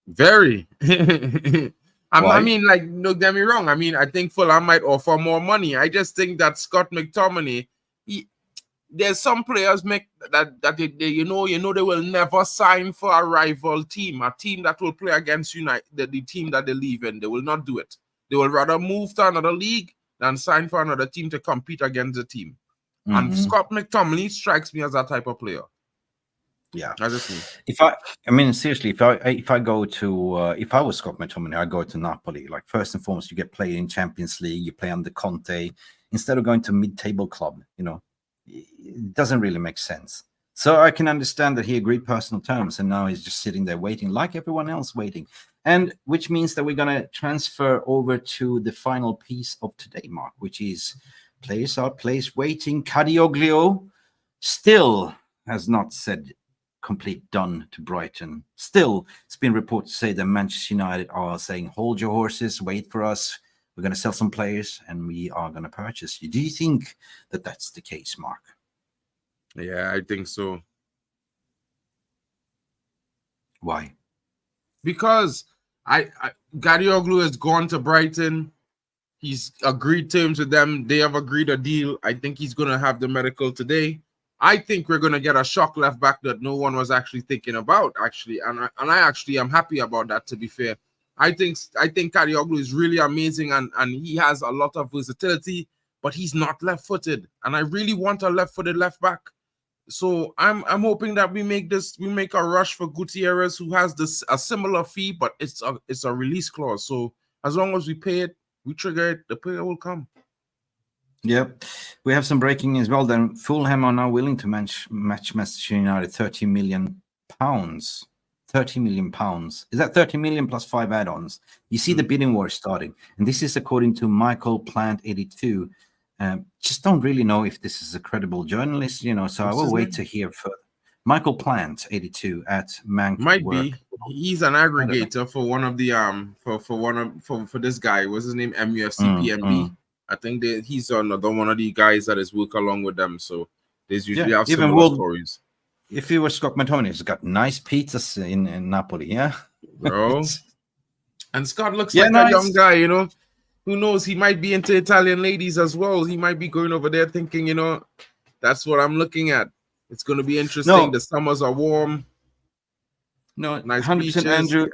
Very. I Why? mean, like, don't get me wrong. I mean, I think Fulham might offer more money. I just think that Scott McTominay, there's some players make that they you know they will never sign for a rival team, a team that will play against United, the team that they leave in. They will not do it. They will rather move to another league than sign for another team to compete against the team. And Scott McTominay strikes me as that type of player. Yeah, I just mean. I mean, seriously, if I go to if I was Scott McTominay, I go to Napoli. Like, first and foremost, you get played in Champions League, you play under Conte instead of going to mid-table club. You know, it doesn't really make sense. So I can understand that he agreed personal terms, and now he's just sitting there waiting, like everyone else waiting. And which means that we're going to transfer over to the final piece of today, Mark, which is players are placed waiting. Kadioglu still has not said complete done to Brighton. Still, it's been reported to say that Manchester United are saying, hold your horses, wait for us. We're going to sell some players and we are going to purchase you. Do you think that that's the case, Mark? Yeah, I think so. Why? Because Kadioglu has gone to Brighton. He's agreed terms with them. They have agreed a deal. I think he's going to have the medical today. I think we're going to get a shock left back that no one was actually thinking about, actually. And I actually am happy about that, to be fair. I think Kadioglu is really amazing, and he has a lot of versatility, but he's not left-footed. And I really want a left-footed left back. So I'm hoping that we make a rush for Gutierrez, who has a similar fee, but it's a release clause. So as long as we pay it, we trigger it, the player will come. Yep. We have some breaking as well. Then Fullham are now willing to match Manchester United 30 million pounds. 30 million pounds. Is that 30 million plus 5 add-ons? You see the bidding war starting. And this is according to Michael Plant 82. Just don't really know if this is a credible journalist, you know, so I will wait to hear further. Michael Plant 82 at Mank might Work. be. He's an aggregator for one of the for this guy. What's his name? MUFC PMB. I think that he's another one of the guys that is work along with them. So there's usually have similar stories. If he was Scott McTominay, he's got nice pizzas in Napoli, yeah, bro. And Scott looks like a young guy, you know. Who knows? He might be into Italian ladies as well. He might be going over there thinking, you know, that's what I'm looking at. It's going to be interesting. No. The summers are warm. No, nice 100%, beaches. Andrew,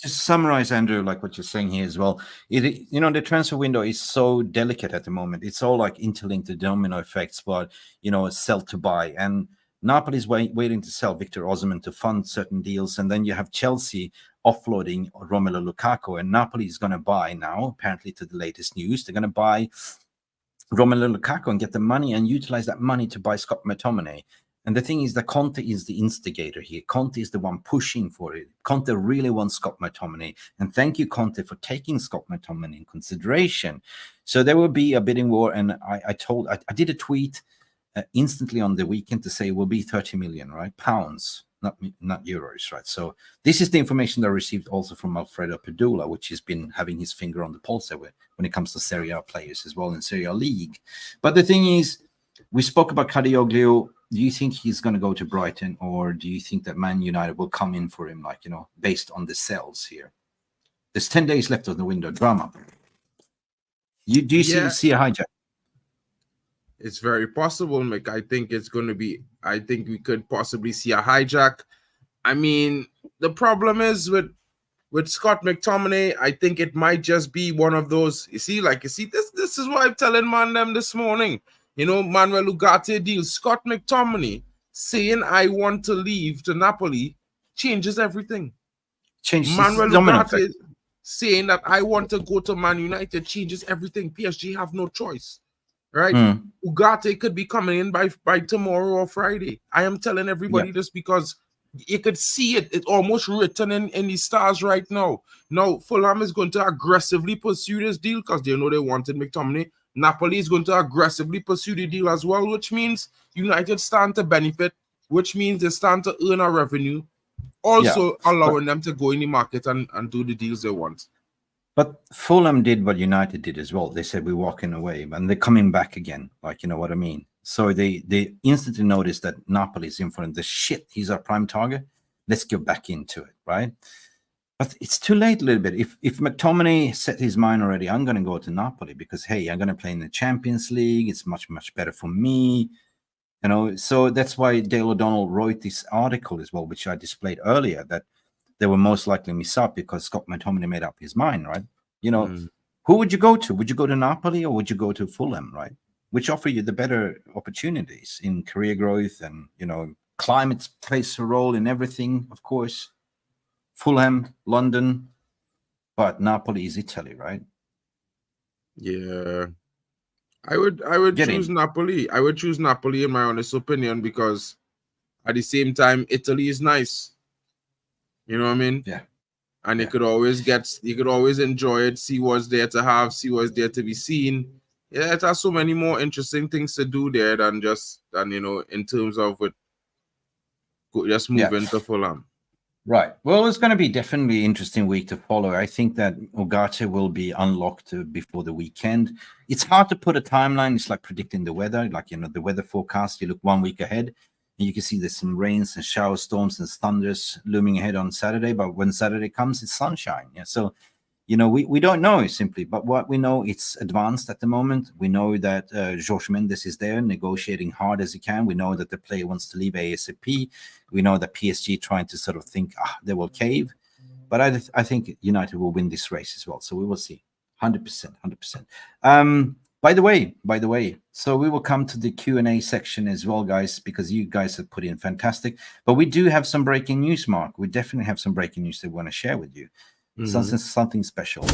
just summarize, Andrew, like what you're saying here as well. You know, the transfer window is so delicate at the moment. It's all like interlinked, the domino effects, but, you know, sell to buy. And Napoli's waiting to sell Victor Osimhen to fund certain deals. And then you have Chelsea offloading Romelu Lukaku. And Napoli is going to buy now, apparently to the latest news. They're going to buy Romelu Lukaku and get the money and utilize that money to buy Scott McTominay. And the thing is that Conte is the instigator here. Conte is the one pushing for it. Conte really wants Scott McTominay. And thank you, Conte, for taking Scott McTominay in consideration. So there will be a bidding war. And I did a tweet instantly on the weekend to say it will be 30 million, right? Pounds, not euros, right? So this is the information that I received also from Alfredo Pedula, which has been having his finger on the pulse when it comes to Serie A players as well in Serie A League. But the thing is, we spoke about Kadioglu. Do you think he's going to go to Brighton, or do you think that Man United will come in for him, like, you know, based on the sales here? There's 10 days left of the window. Drama. Do you see a hijack? It's very possible, Mick. I think it's going to be. I think we could possibly see a hijack. I mean, the problem is with Scott McTominay. I think it might just be one of those. You see, this is what I'm telling them this morning. You know, Manuell Ugarte deal. Scott McTominay saying I want to leave to Napoli changes everything. Manuell Ugarte saying that I want to go to Man United changes everything. PSG have no choice, right? Ugarte could be coming in by tomorrow or Friday. I am telling everybody this because you could see it. It's almost written in the stars right now. Now, Fulham is going to aggressively pursue this deal because they know they wanted McTominay. Napoli is going to aggressively pursue the deal as well, which means United stand to benefit, which means they stand to earn a revenue, also allowing them to go in the market and do the deals they want. But Fulham did what United did as well. They said we're walking away, and they're coming back again. Like, you know what I mean? So they instantly noticed that Napoli is in front of the shit. He's our prime target. Let's go back into it, right? But it's too late a little bit. If McTomminay set his mind already, I'm going to go to Napoli because, hey, I'm going to play in the Champions League. It's much, much better for me. You know, so that's why Dale O'Donnell wrote this article as well, which I displayed earlier, that they will most likely miss out because Scott McTominay made up his mind, right? You know, who would you go to? Would you go to Napoli or would you go to Fulham, right? Which offer you the better opportunities in career growth, and, you know, climate plays a role in everything, of course. Fulham, London, but Napoli is Italy, right? Yeah. I would choose Napoli. I would choose Napoli in my honest opinion, because at the same time, Italy is nice. You know what I mean? Yeah. And you could always enjoy it, see what's there to have, see what's there to be seen. Yeah, it has so many more interesting things to do there than you know, in terms of just moving to Fulham. Right. Well, it's going to be definitely an interesting week to follow. I think that Ugarte will be unlocked before the weekend. It's hard to put a timeline. It's like predicting the weather, like, you know, the weather forecast. You look 1 week ahead, and you can see there's some rains and shower storms and thunders looming ahead on Saturday. But when Saturday comes, it's sunshine. Yeah. So, you know, we don't know simply, but what we know, it's advanced at the moment. We know that Jorge Mendes is there negotiating hard as he can. We know that the player wants to leave ASAP. We know that PSG trying to sort of think they will cave. But I think United will win this race as well. So we will see. 100%, 100%. By the way, so we will come to the Q&A section as well, guys, because you guys have put in fantastic. But we do have some breaking news, Mark. We definitely have some breaking news that we want to share with you. Something special.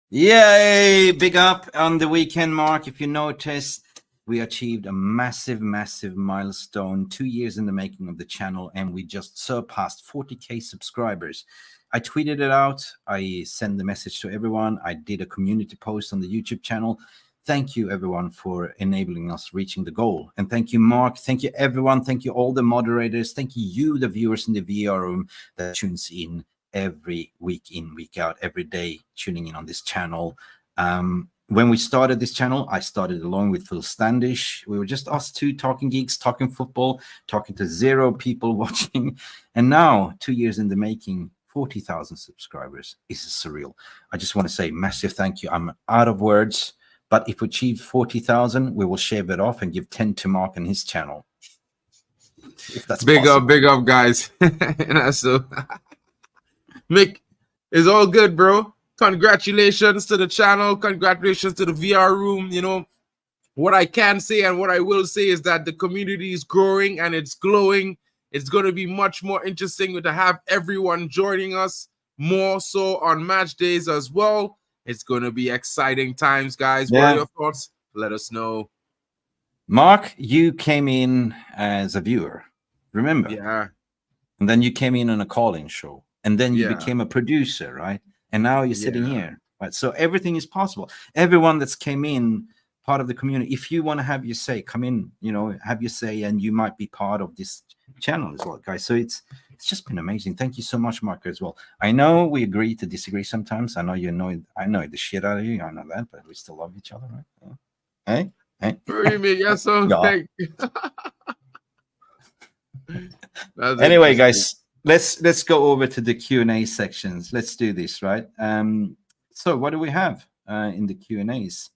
Yay! Big up on the weekend, Mark. If you noticed, we achieved a massive milestone, 2 years in the making of the channel, and we just surpassed 40K subscribers. I tweeted it out. I sent the message to everyone. I did a community post on the YouTube channel. Thank you, everyone, for enabling us reaching the goal. And thank you, Mark. Thank you, everyone. Thank you, all the moderators. Thank you, the viewers in the VR room that tunes in every week in, week out, every day, tuning in on this channel. When we started this channel, I started along with Phil Standish. We were just us two talking geeks, talking football, talking to 0 people watching. And now, 2 years in the making, 40,000 subscribers. This is surreal. I just want to say massive thank you. I'm out of words, but if we achieve 40,000, we will shave it off and give 10 to Mark and his channel. If that's big possible. up, guys. So, Mick, it's all good, bro. Congratulations to the channel. Congratulations to the VR room. You know, what I can say and what I will say is that the community is growing and it's glowing. It's going to be much more interesting to have everyone joining us, more so on match days as well. It's going to be exciting times, guys. Yeah. What are your thoughts? Let us know. Mark, you came in as a viewer, remember? Yeah. And then you came in on a call-in show. And then you became a producer, right? And now you're sitting here, right? So everything is possible. Everyone that's came in, part of the community, if you want to have your say, come in, you know, have your say, and you might be part of this channel as well, guys. So it's just been amazing. Thank you so much, Mark, as well. I know we agree to disagree sometimes. I know you know, I know the shit out of you. I know that, but we still love each other, right? Yeah. Hey? Yes, so thank you. Anyway, guys, let's go over to the Q&A sections. Let's do this, right? So what do we have in the Q&As?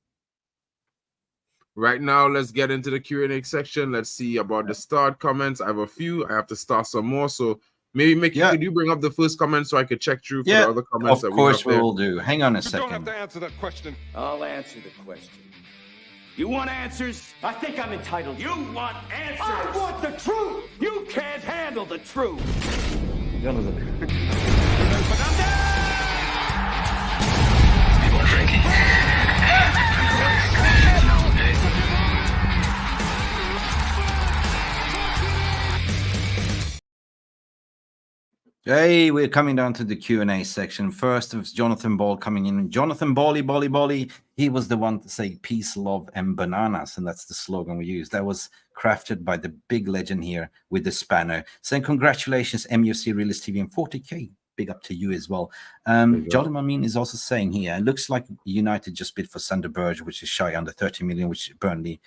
Right now, let's get into the Q&A section. Let's see about the start comments. I have a few. I have to start some more. So maybe, Mick, could you bring up the first comment so I could check through for the other comments? Of course we will do. Hang on a second. You don't have to answer that question. I'll answer the question. You want answers? I think I'm entitled. You want answers? I want the truth. You can't handle the truth. Hey, we're coming down to the Q&A section. First, it's Jonathan Ball coming in. Jonathan Bolly. He was the one to say peace, love, and bananas, and that's the slogan we use. That was crafted by the big legend here with the spanner. Saying congratulations, MUFC Realist TV and 40K. Big up to you as well. Jolly Mamin is also saying here, it looks like United just bid for Sander Berge, which is shy under 30 million, which Burnley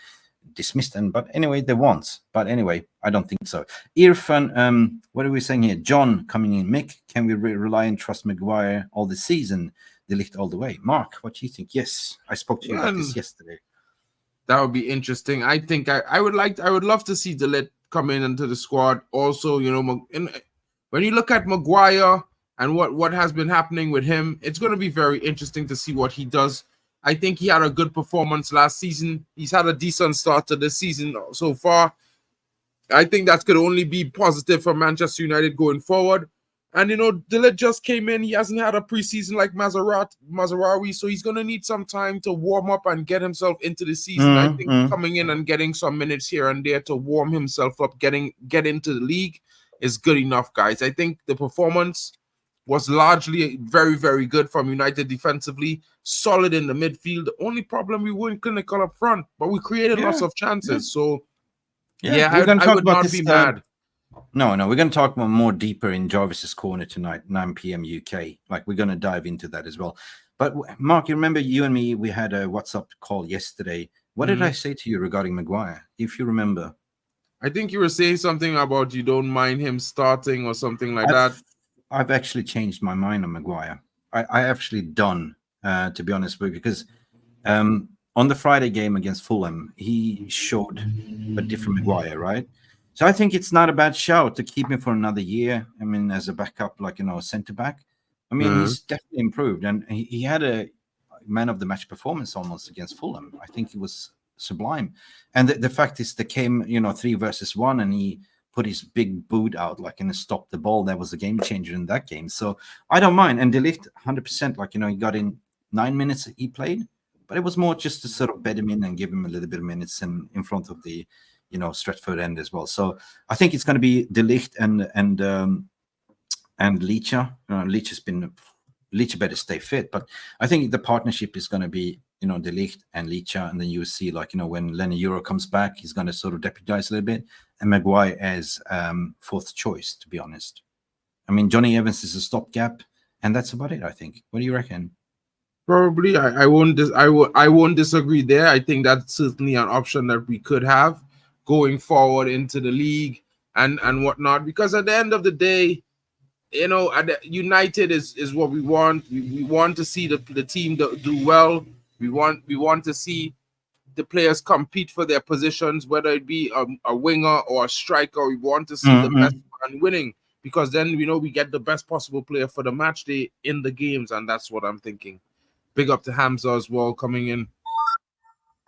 dismissed them, but anyway, they want. But anyway, I don't think so. Irfan, what are we saying here? John coming in. Mick, can we rely and trust Maguire all the season? De Ligt all the way. Mark, what do you think? Yes, I spoke to you about this yesterday. That would be interesting. I think I would love to see De Ligt come into the squad. Also, you know, when you look at Maguire and what has been happening with him, it's going to be very interesting to see what he does. I think he had a good performance last season. He's had a decent start to this season so far. I think that's going to only be positive for Manchester United going forward. And, you know, De Ligt just came in. He hasn't had a preseason like Mazarawi, so he's going to need some time to warm up and get himself into the season. I think coming in and getting some minutes here and there to warm himself up, get into the league is good enough, guys. I think the performance was largely very, very good from United defensively, solid in the midfield. The only problem, we weren't clinical up front, but we created lots of chances. So, I would not be mad. No, we're going to talk more deeper in Jarvis's Corner tonight, 9 p.m. UK. Like, we're going to dive into that as well. But, Mark, you remember you and me, we had a WhatsApp call yesterday. What did I say to you regarding Maguire, if you remember? I think you were saying something about you don't mind him starting or something like that. I've actually changed my mind on Maguire. I actually done, to be honest, because on the Friday game against Fullham, he showed a different Maguire, right? So I think it's not a bad shout to keep him for another year. I mean, as a backup, like, you know, centre back. I mean, he's definitely improved, and he had a man of the match performance almost against Fullham. I think he was sublime. And the fact is, they came, you know, 3 versus 1, and he put his big boot out, like, and stop the ball. That was a game changer in that game. So I don't mind. And De Ligt, 100%, like, you know, he got in 9 minutes he played, but it was more just to sort of bed him in and give him a little bit of minutes in front of the, you know, Stretford end as well. So I think it's going to be De Ligt and Licha. Licha better stay fit, but I think the partnership is going to be, you know, De Ligt and Licha, and then you will see, like, you know, when Lenny Euro comes back, he's going to sort of deputize a little bit, and Maguire as 4th choice, to be honest. I mean, Johnny Evans is a stopgap, and that's about it, I think. What do you reckon? Probably. I won't disagree there. I think that's certainly an option that we could have going forward into the league and whatnot, because at the end of the day, you know, United is what we want. We want to see the team do well. We want to see the players compete for their positions, whether it be a winger or a striker. We want to see the best man winning, because then, you know, we get the best possible player for the match day in the games, and that's what I'm thinking. Big up to Hamza as well coming in.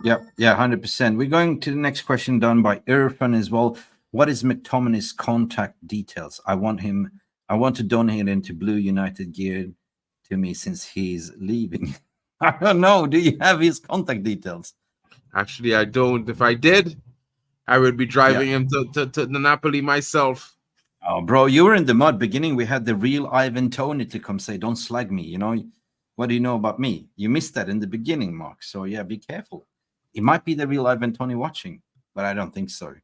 Yeah, 100%. We're going to the next question done by Irfan as well. What is McTominay's contact details? I want to donate into Blue United gear to me since he's leaving. I don't know. Do you have his contact details? Actually, I don't. If I did, I would be driving him to the Napoli myself. Oh, bro, you were in the mud beginning. We had the real Ivan Toney to come say, don't slag me. You know, what do you know about me? You missed that in the beginning, Mark. So, yeah, be careful. It might be the real Ivan Toney watching, but I don't think so.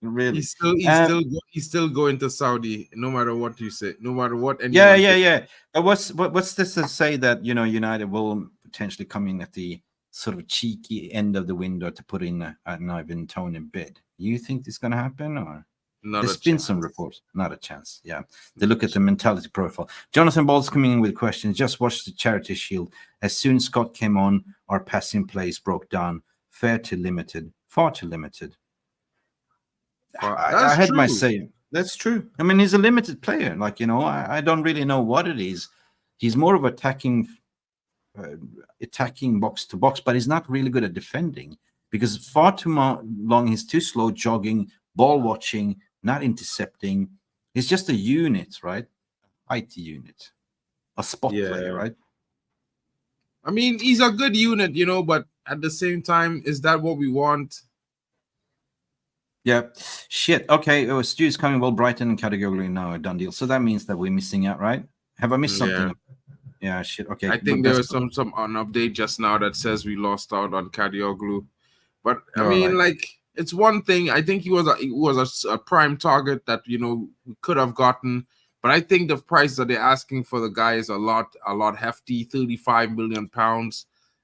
Really? He's still going to Saudi, no matter what you say, no matter what. Yeah. But what's this to say that, you know, United will potentially come in at the sort of cheeky end of the window to put in an Ivan Toney bid? You think this is going to happen, or? There's been some reports. Not a chance. Yeah. They look at the mentality profile. Jonathan Ball's coming in with questions. Just watched the Charity Shield. As soon as Scott came on, our passing plays broke down. Far too limited. I had my say. That's true. I mean, he's a limited player. Like, you know, I don't really know what it is. He's more of attacking box to box, but he's not really good at defending, because far too long he's too slow jogging, ball watching, not intercepting. He's just a unit, right? IT unit, a spot player, right? I mean, he's a good unit, you know, but at the same time, is that what we want? Yeah, shit. Okay, Stu's coming. Well, Brighton and category now a done deal. So that means that we're missing out, right? Have I missed something? Yeah, shit. Okay. I think there was some an update just now that says we lost out on Kadioglu. But I mean, like, it's one thing. I think he was a prime target that, you know, we could have gotten. But I think the price that they're asking for the guy is a lot hefty, £35 million.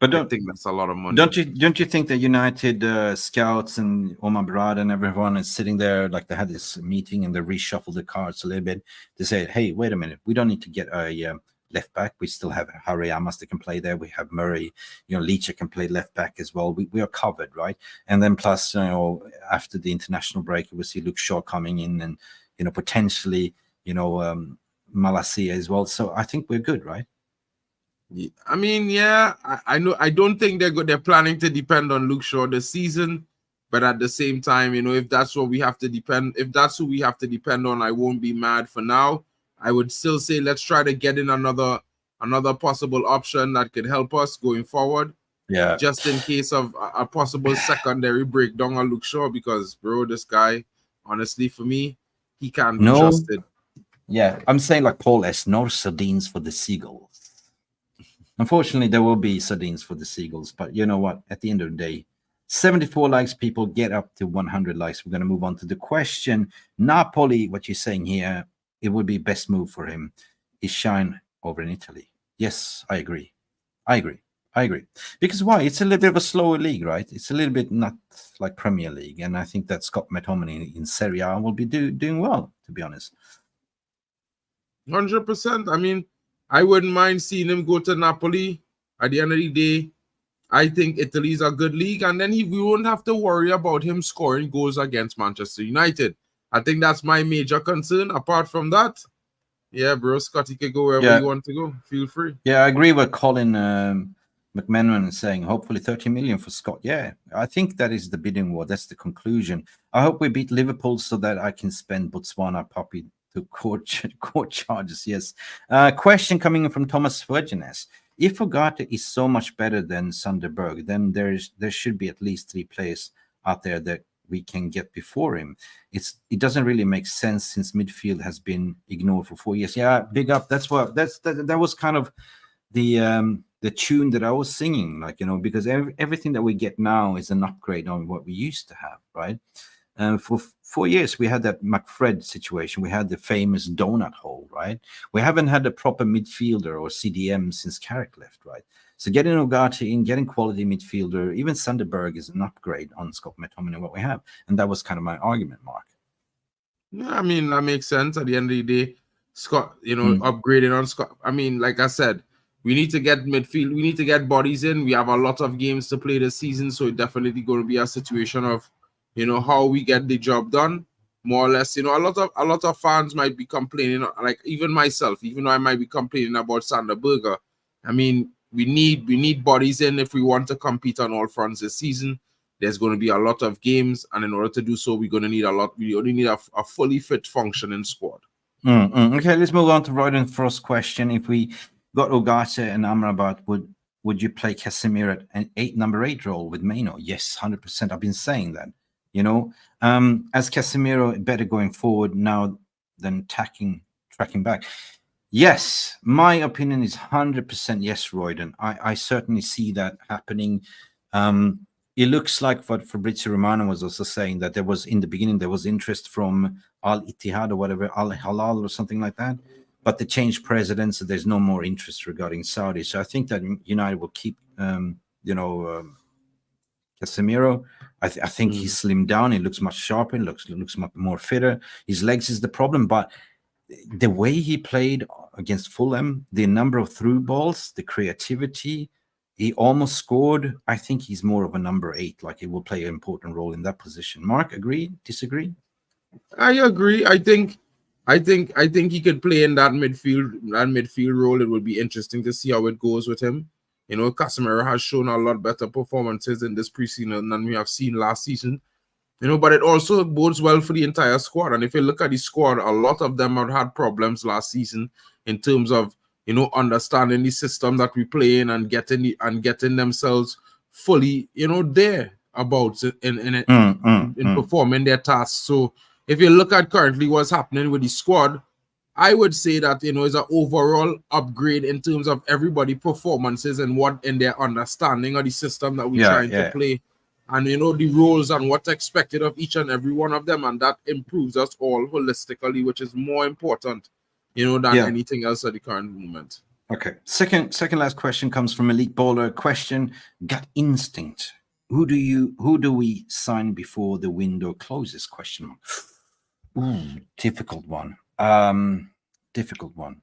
But I think that's a lot of money. Don't you think that United scouts and Omar Barada and everyone is sitting there, like they had this meeting and they reshuffled the cards a little bit to say, hey, wait a minute, we don't need to get a left back. We still have Harry Amas that can play there. We have Murray, you know, Leacher can play left back as well. We are covered, right? And then plus, you know, after the international break, we see Luke Shaw coming in and, you know, potentially, you know, Malacia as well. So I think we're good, right? I mean, yeah, I know. I don't think they're good. They're planning to depend on Luke Shaw this season, but at the same time, you know, if that's what we have to depend, if that's who we have to depend on, I won't be mad for now. I would still say let's try to get in another possible option that could help us going forward. Yeah, just in case of a possible secondary breakdown on Luke Shaw, because bro, this guy, honestly, for me, he can't be trusted. Yeah, I'm saying like Paul S. No sardines for the Seagulls. Unfortunately, there will be sardines for the Seagulls, but you know what? At the end of the day, 74 likes, people get up to 100 likes. We're going to move on to the question. Napoli, what you're saying here, it would be best move for him is shine over in Italy. Yes, I agree. Because why? It's a little bit of a slower league, right? It's a little bit not like Premier League, and I think that Scott McTominay in Serie A will be doing well, to be honest. 100%. I mean, I wouldn't mind seeing him go to Napoli. At the end of the day, I think Italy's a good league, and then we won't have to worry about him scoring goals against Manchester United. I think that's my major concern. Apart from that, yeah, bro, Scotty can go wherever you want to go. Feel free. Yeah, I agree with Colin McManaman saying hopefully 30 million for Scott. Yeah, I think that is the bidding war. That's the conclusion. I hope we beat Liverpool so that I can spend Botswana puppy to court charges. Yes. Question coming in from Thomas Virgines. If Ugarte is so much better than Sander Berge, then there should be at least 3 players out there that we can get before him. It doesn't really make sense since midfield has been ignored for 4 years. Yeah, big up. That was kind of the tune that I was singing, like, you know, because everything that we get now is an upgrade on what we used to have, right? For 4 years, we had that McFred situation. We had the famous donut hole, right? We haven't had a proper midfielder or CDM since Carrick left, right? So getting Ugarte in, getting quality midfielder, even Sander Berge is an upgrade on Scott McTominay, what we have. And that was kind of my argument, Mark. Yeah, I mean, that makes sense. At the end of the day, Scott, you know, upgrading on Scott. I mean, like I said, we need to get midfield. We need to get bodies in. We have a lot of games to play this season. So it's definitely going to be a situation of, you know, how we get the job done, more or less. You know, a lot of fans might be complaining, like even myself, even though I might be complaining about Sander Berge. I mean, we need bodies in if we want to compete on all fronts this season. There's going to be a lot of games, and in order to do so, we're going to need we only need a fully fit functioning squad. Okay, let's move on to Royden Frost's question. If we got Ugarte and Amrabat, would you play Casemiro at an number 8 role with Maino? Yes, 100%. I've been saying that. You know, as Casemiro better going forward now than tracking back. Yes, my opinion is 100% yes, Royden. I certainly see that happening. It looks like what Fabrizio Romano was also saying, that there was in the beginning, there was interest from Al Ittihad or whatever, Al Halal or something like that. But they changed presidents, so there's no more interest regarding Saudi. So I think that United will keep, Casemiro. I think he slimmed down. He looks much sharper. Looks much more fitter. His legs is the problem, but the way he played against Fulham, the number of through balls, the creativity, he almost scored. I think he's more of a number 8. Like, he will play an important role in that position. Mark, agree? Disagree? I agree. I think he could play in that midfield role. It would be interesting to see how it goes with him. You know, Casemiro has shown a lot better performances in this preseason than we have seen last season. You know, but it also bodes well for the entire squad. And if you look at the squad, a lot of them have had problems last season in terms of, you know, understanding the system that we play in and getting themselves fully, you know, there. about in performing their tasks. So if you look at currently what's happening with the squad, I would say that, you know, it's an overall upgrade in terms of everybody performances and what in their understanding of the system that we're trying to play, and, you know, the roles and what's expected of each and every one of them, and that improves us all holistically, which is more important, you know, than anything else at the current moment. Okay. Second last question comes from Elite Bowler. Question: gut instinct. Who do we sign before the window closes? Question mark. Ooh, difficult one. Difficult one.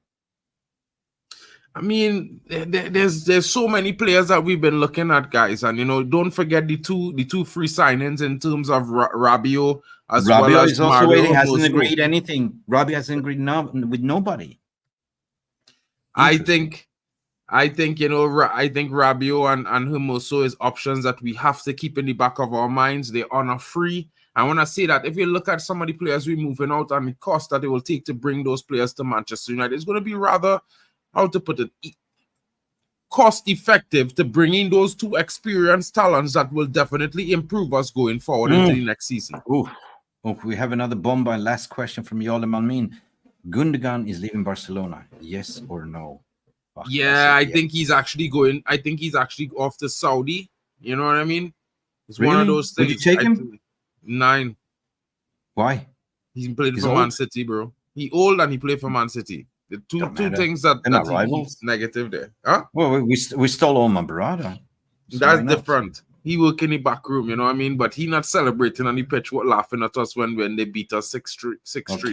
I mean, there's so many players that we've been looking at, guys, and, you know, don't forget the two free signings in terms of Rabiot as well as is also Mario waiting. Hasn't Hermoso. agreed anything. Rabiot hasn't agreed with nobody. I think you know, I think Rabiot and Hermoso is options that we have to keep in the back of our minds. They're on a free. I want to say that if you look at some of the players we're moving out and the cost that it will take to bring those players to Manchester United, it's going to be rather, how to put it, cost effective to bring in those two experienced talents that will definitely improve us going forward into the next season. Oh, we have another bomb by last question from Yola Malmin. Gundogan is leaving Barcelona. Yes or no? Yeah, I think he's actually going. I think he's actually off to Saudi. You know what I mean? It's one of those things. Would you take him? 9. Why? He's played for Man City, bro. He old and he played for Man City. The two things that he's negative there. Huh? Well, we stole all my brother. So that's different. He work in the back room, you know what I mean? But he not celebrating on the pitch, what laughing at us when they beat us 6-3.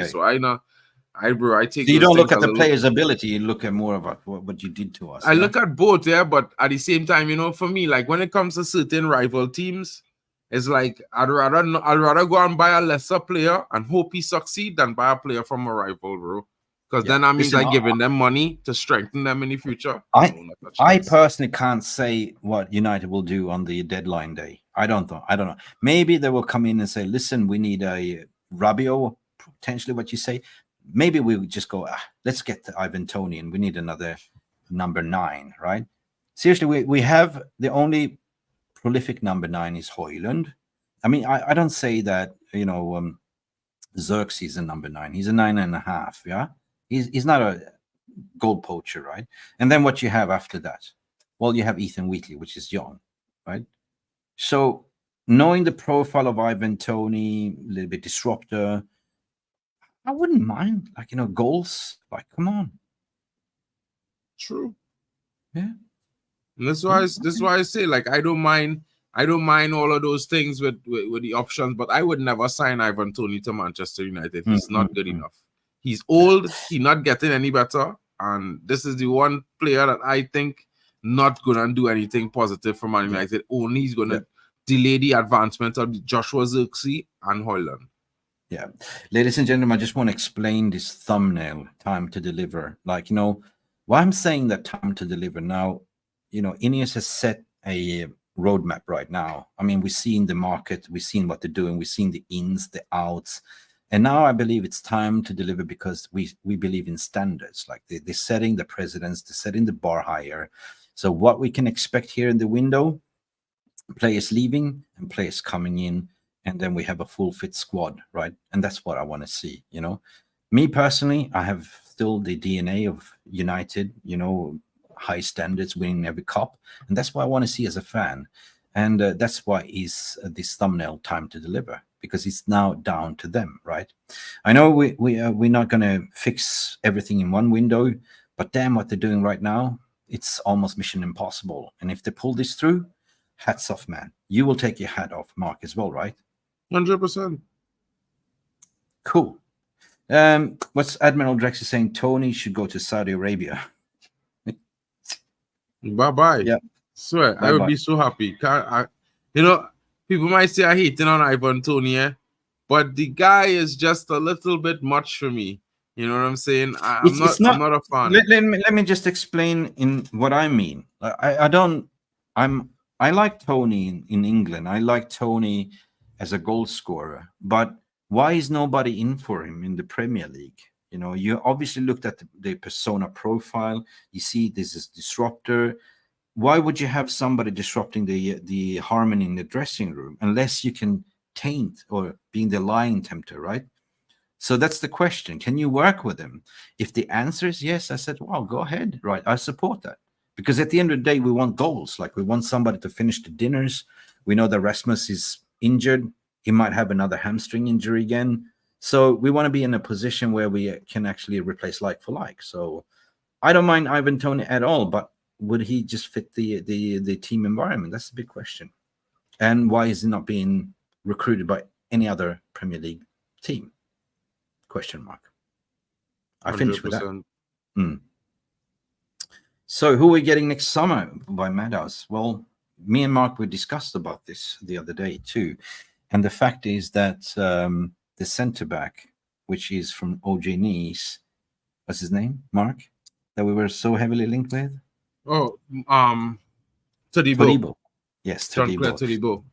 So I take. So you don't look at the player's ability, you look at more about what you did to us. I look at both, but at the same time, you know, for me, like when it comes to certain rival teams, it's like I'd rather go and buy a lesser player and hope he succeed than buy a player from a rival, bro. Because then that means I'm giving them money to strengthen them in the future. I personally can't say what United will do on the deadline day. I don't know. Maybe they will come in and say, listen, we need a Rabiot, potentially what you say. Maybe we would just go, let's get to Ivan Toney and we need another number 9, right? Seriously, we have the only prolific number 9 is Højlund. I mean, I don't say that, you know, Xerxes is a number 9. He's a 9.5, yeah? He's not a goal poacher, right? And then what you have after that? Well, you have Ethan Wheatley, which is young, right? So knowing the profile of Ivan Toney, a little bit disruptor, I wouldn't mind, like, you know, goals. Like, come on. True. Yeah. And this is why I say, like, I don't mind all of those things with the options, but I would never sign Ivan Toney to Manchester United. He's not good enough. He's old. He's not getting any better. And this is the one player that I think not going to do anything positive for Man United. Only he's going to delay the advancement of Joshua Zirkzee and Højlund. Yeah. Ladies and gentlemen, I just want to explain this thumbnail, time to deliver. Like, you know, why I'm saying that time to deliver now, you know, Ineos has set a roadmap right now. I mean, we've seen the market, we've seen what they're doing, we've seen the ins, the outs. And now I believe it's time to deliver because we believe in standards. Like they're setting the precedents, they're setting the bar higher. So what we can expect here in the window, players leaving and players coming in, and then we have a full fit squad, right? And that's what I want to see, you know. Me personally, I have still the DNA of United, you know, high standards, winning every cup. And that's what I want to see as a fan. And that's why is this thumbnail time to deliver, because it's now down to them, right? I know we're not going to fix everything in one window, but damn, what they're doing right now, it's almost mission impossible. And if they pull this through, hats off, man. You will take your hat off, Mark, as well, right? 100%. Cool. What's Admiral Drex is saying? Tony should go to Saudi Arabia. Bye-bye. Yeah. Swear, I would be so happy. You know, people might say I hating on Ivan Toney, but the guy is just a little bit much for me. You know what I'm saying? I'm not a fan. Let me just explain in what I mean. I like Tony in England. I like Tony as a goal scorer, but why is nobody in for him in the Premier League? You know, you obviously looked at the persona profile. You see, this is disruptor. why would you have somebody disrupting the harmony in the dressing room unless you can taint or being the lying tempter, right? So that's the question. Can you work with him? If the answer is yes, I said, well, go ahead, right? I support that. Because at the end of the day, we want goals. Like we want somebody to finish the dinners. We know that Rasmus is injured. He might have another hamstring injury again. So we want to be in a position where we can actually replace like for like. So I don't mind Ivan Toney at all, but would he just fit the team environment? That's the big question. And why is he not being recruited by any other Premier League team? Question mark. I finished with that. So who are we getting next summer by Madhouse? Well, me and Mark, we discussed about this the other day too. And the fact is that the centre-back, which is from OJ Nice, what's his name, Mark? That we were so heavily linked with? Oh, Todibo. Yes, Todibo.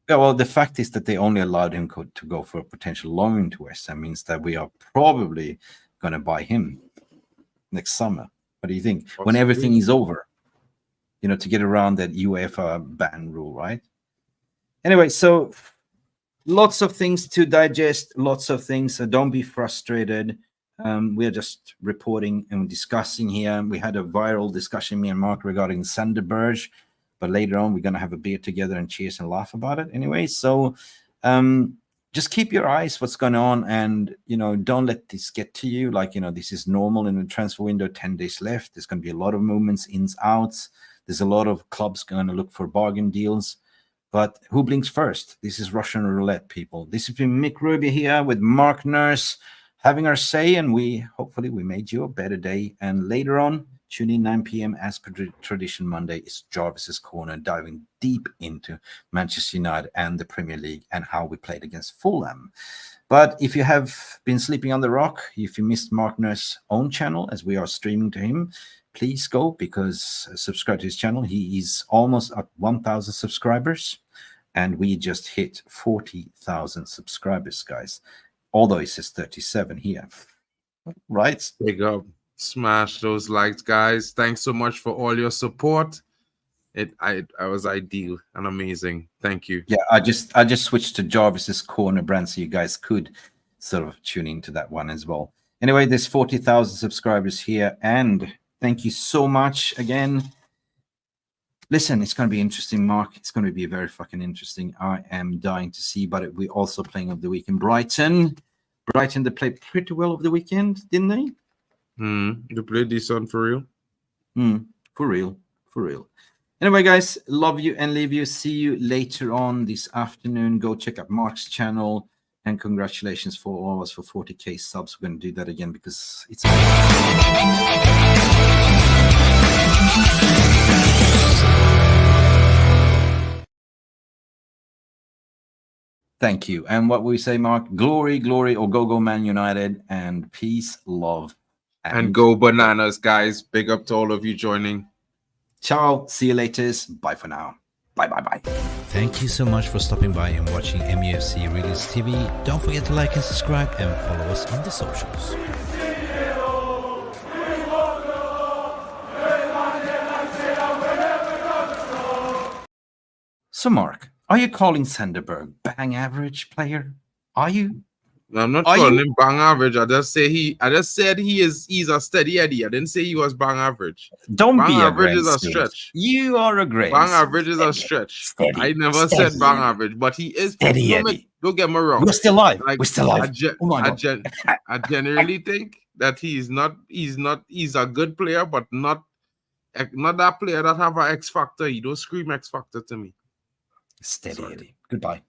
Yeah, well, the fact is that they only allowed him to go for a potential loan to West Ham. Means that we are probably going to buy him next summer. What do you think? Absolutely. When everything is over, you know, to get around that UEFA ban rule, right? Anyway, so lots of things to digest, lots of things. So don't be frustrated. We are just reporting and discussing here. We had a viral discussion, me and Mark, regarding Sander Berge. But later on, we're going to have a beer together and cheers and laugh about it. Anyway, so just keep your eyes what's going on, and, you know, don't let this get to you. Like, you know, this is normal in the transfer window, 10 days left. There's going to be a lot of movements, ins, outs. There's a lot of clubs going to look for bargain deals. But who blinks first? This is Russian roulette, people. This has been Mick Ruby here with Mark Nurse having our say, and hopefully we made you a better day. And later on, tune in 9 p.m. as per tradition Monday is Jarvis's Corner, diving deep into Manchester United and the Premier League and how we played against Fullham. But if you have been sleeping on the rock, if you missed Mark Nurse's own channel as we are streaming to him, please go, because subscribe to his channel. He is almost at 1,000 subscribers, and we just hit 40,000 subscribers, guys. Although it says 37 here, right? Big up. Smash those likes, guys. Thanks so much for all your support. I was ideal and amazing. Thank you. Yeah, I just switched to Jarvis's Corner brand so you guys could sort of tune into that one as well. Anyway, there's 40,000 subscribers here, and thank you so much again. Listen, it's going to be interesting, Mark. It's going to be very fucking interesting. I am dying to see, but we're also playing over the weekend. Brighton, they played pretty well over the weekend, didn't they? They played decent for real. For real. Anyway, guys, love you and leave you. See you later on this afternoon. Go check out Mark's channel, and congratulations for all of us for 40k subs. We're going to do that again because it's. Thank you. And what we say, Mark? Glory, or go Man United, and peace, love. And go bananas, guys. Big up to all of you joining. Ciao. See you later. Bye for now. Bye. Thank you so much for stopping by and watching MUFC Release TV. Don't forget to like and subscribe and follow us on the socials. So, Mark, are you calling Sanderberg bang average player? Are you? I'm not calling him bang average. I just said he's a steady Eddie. I didn't say he was bang average. Don't bang be average is a suit. stretch. You are a great. Bang average is a stretch. Steady, I never said bang average, but he is steady Eddie. Don't get me wrong. We're still alive. Like, we're still alive. I generally think that he's a good player, but not that player that have an X factor. He don't scream X factor to me. Steady Eddie. Goodbye.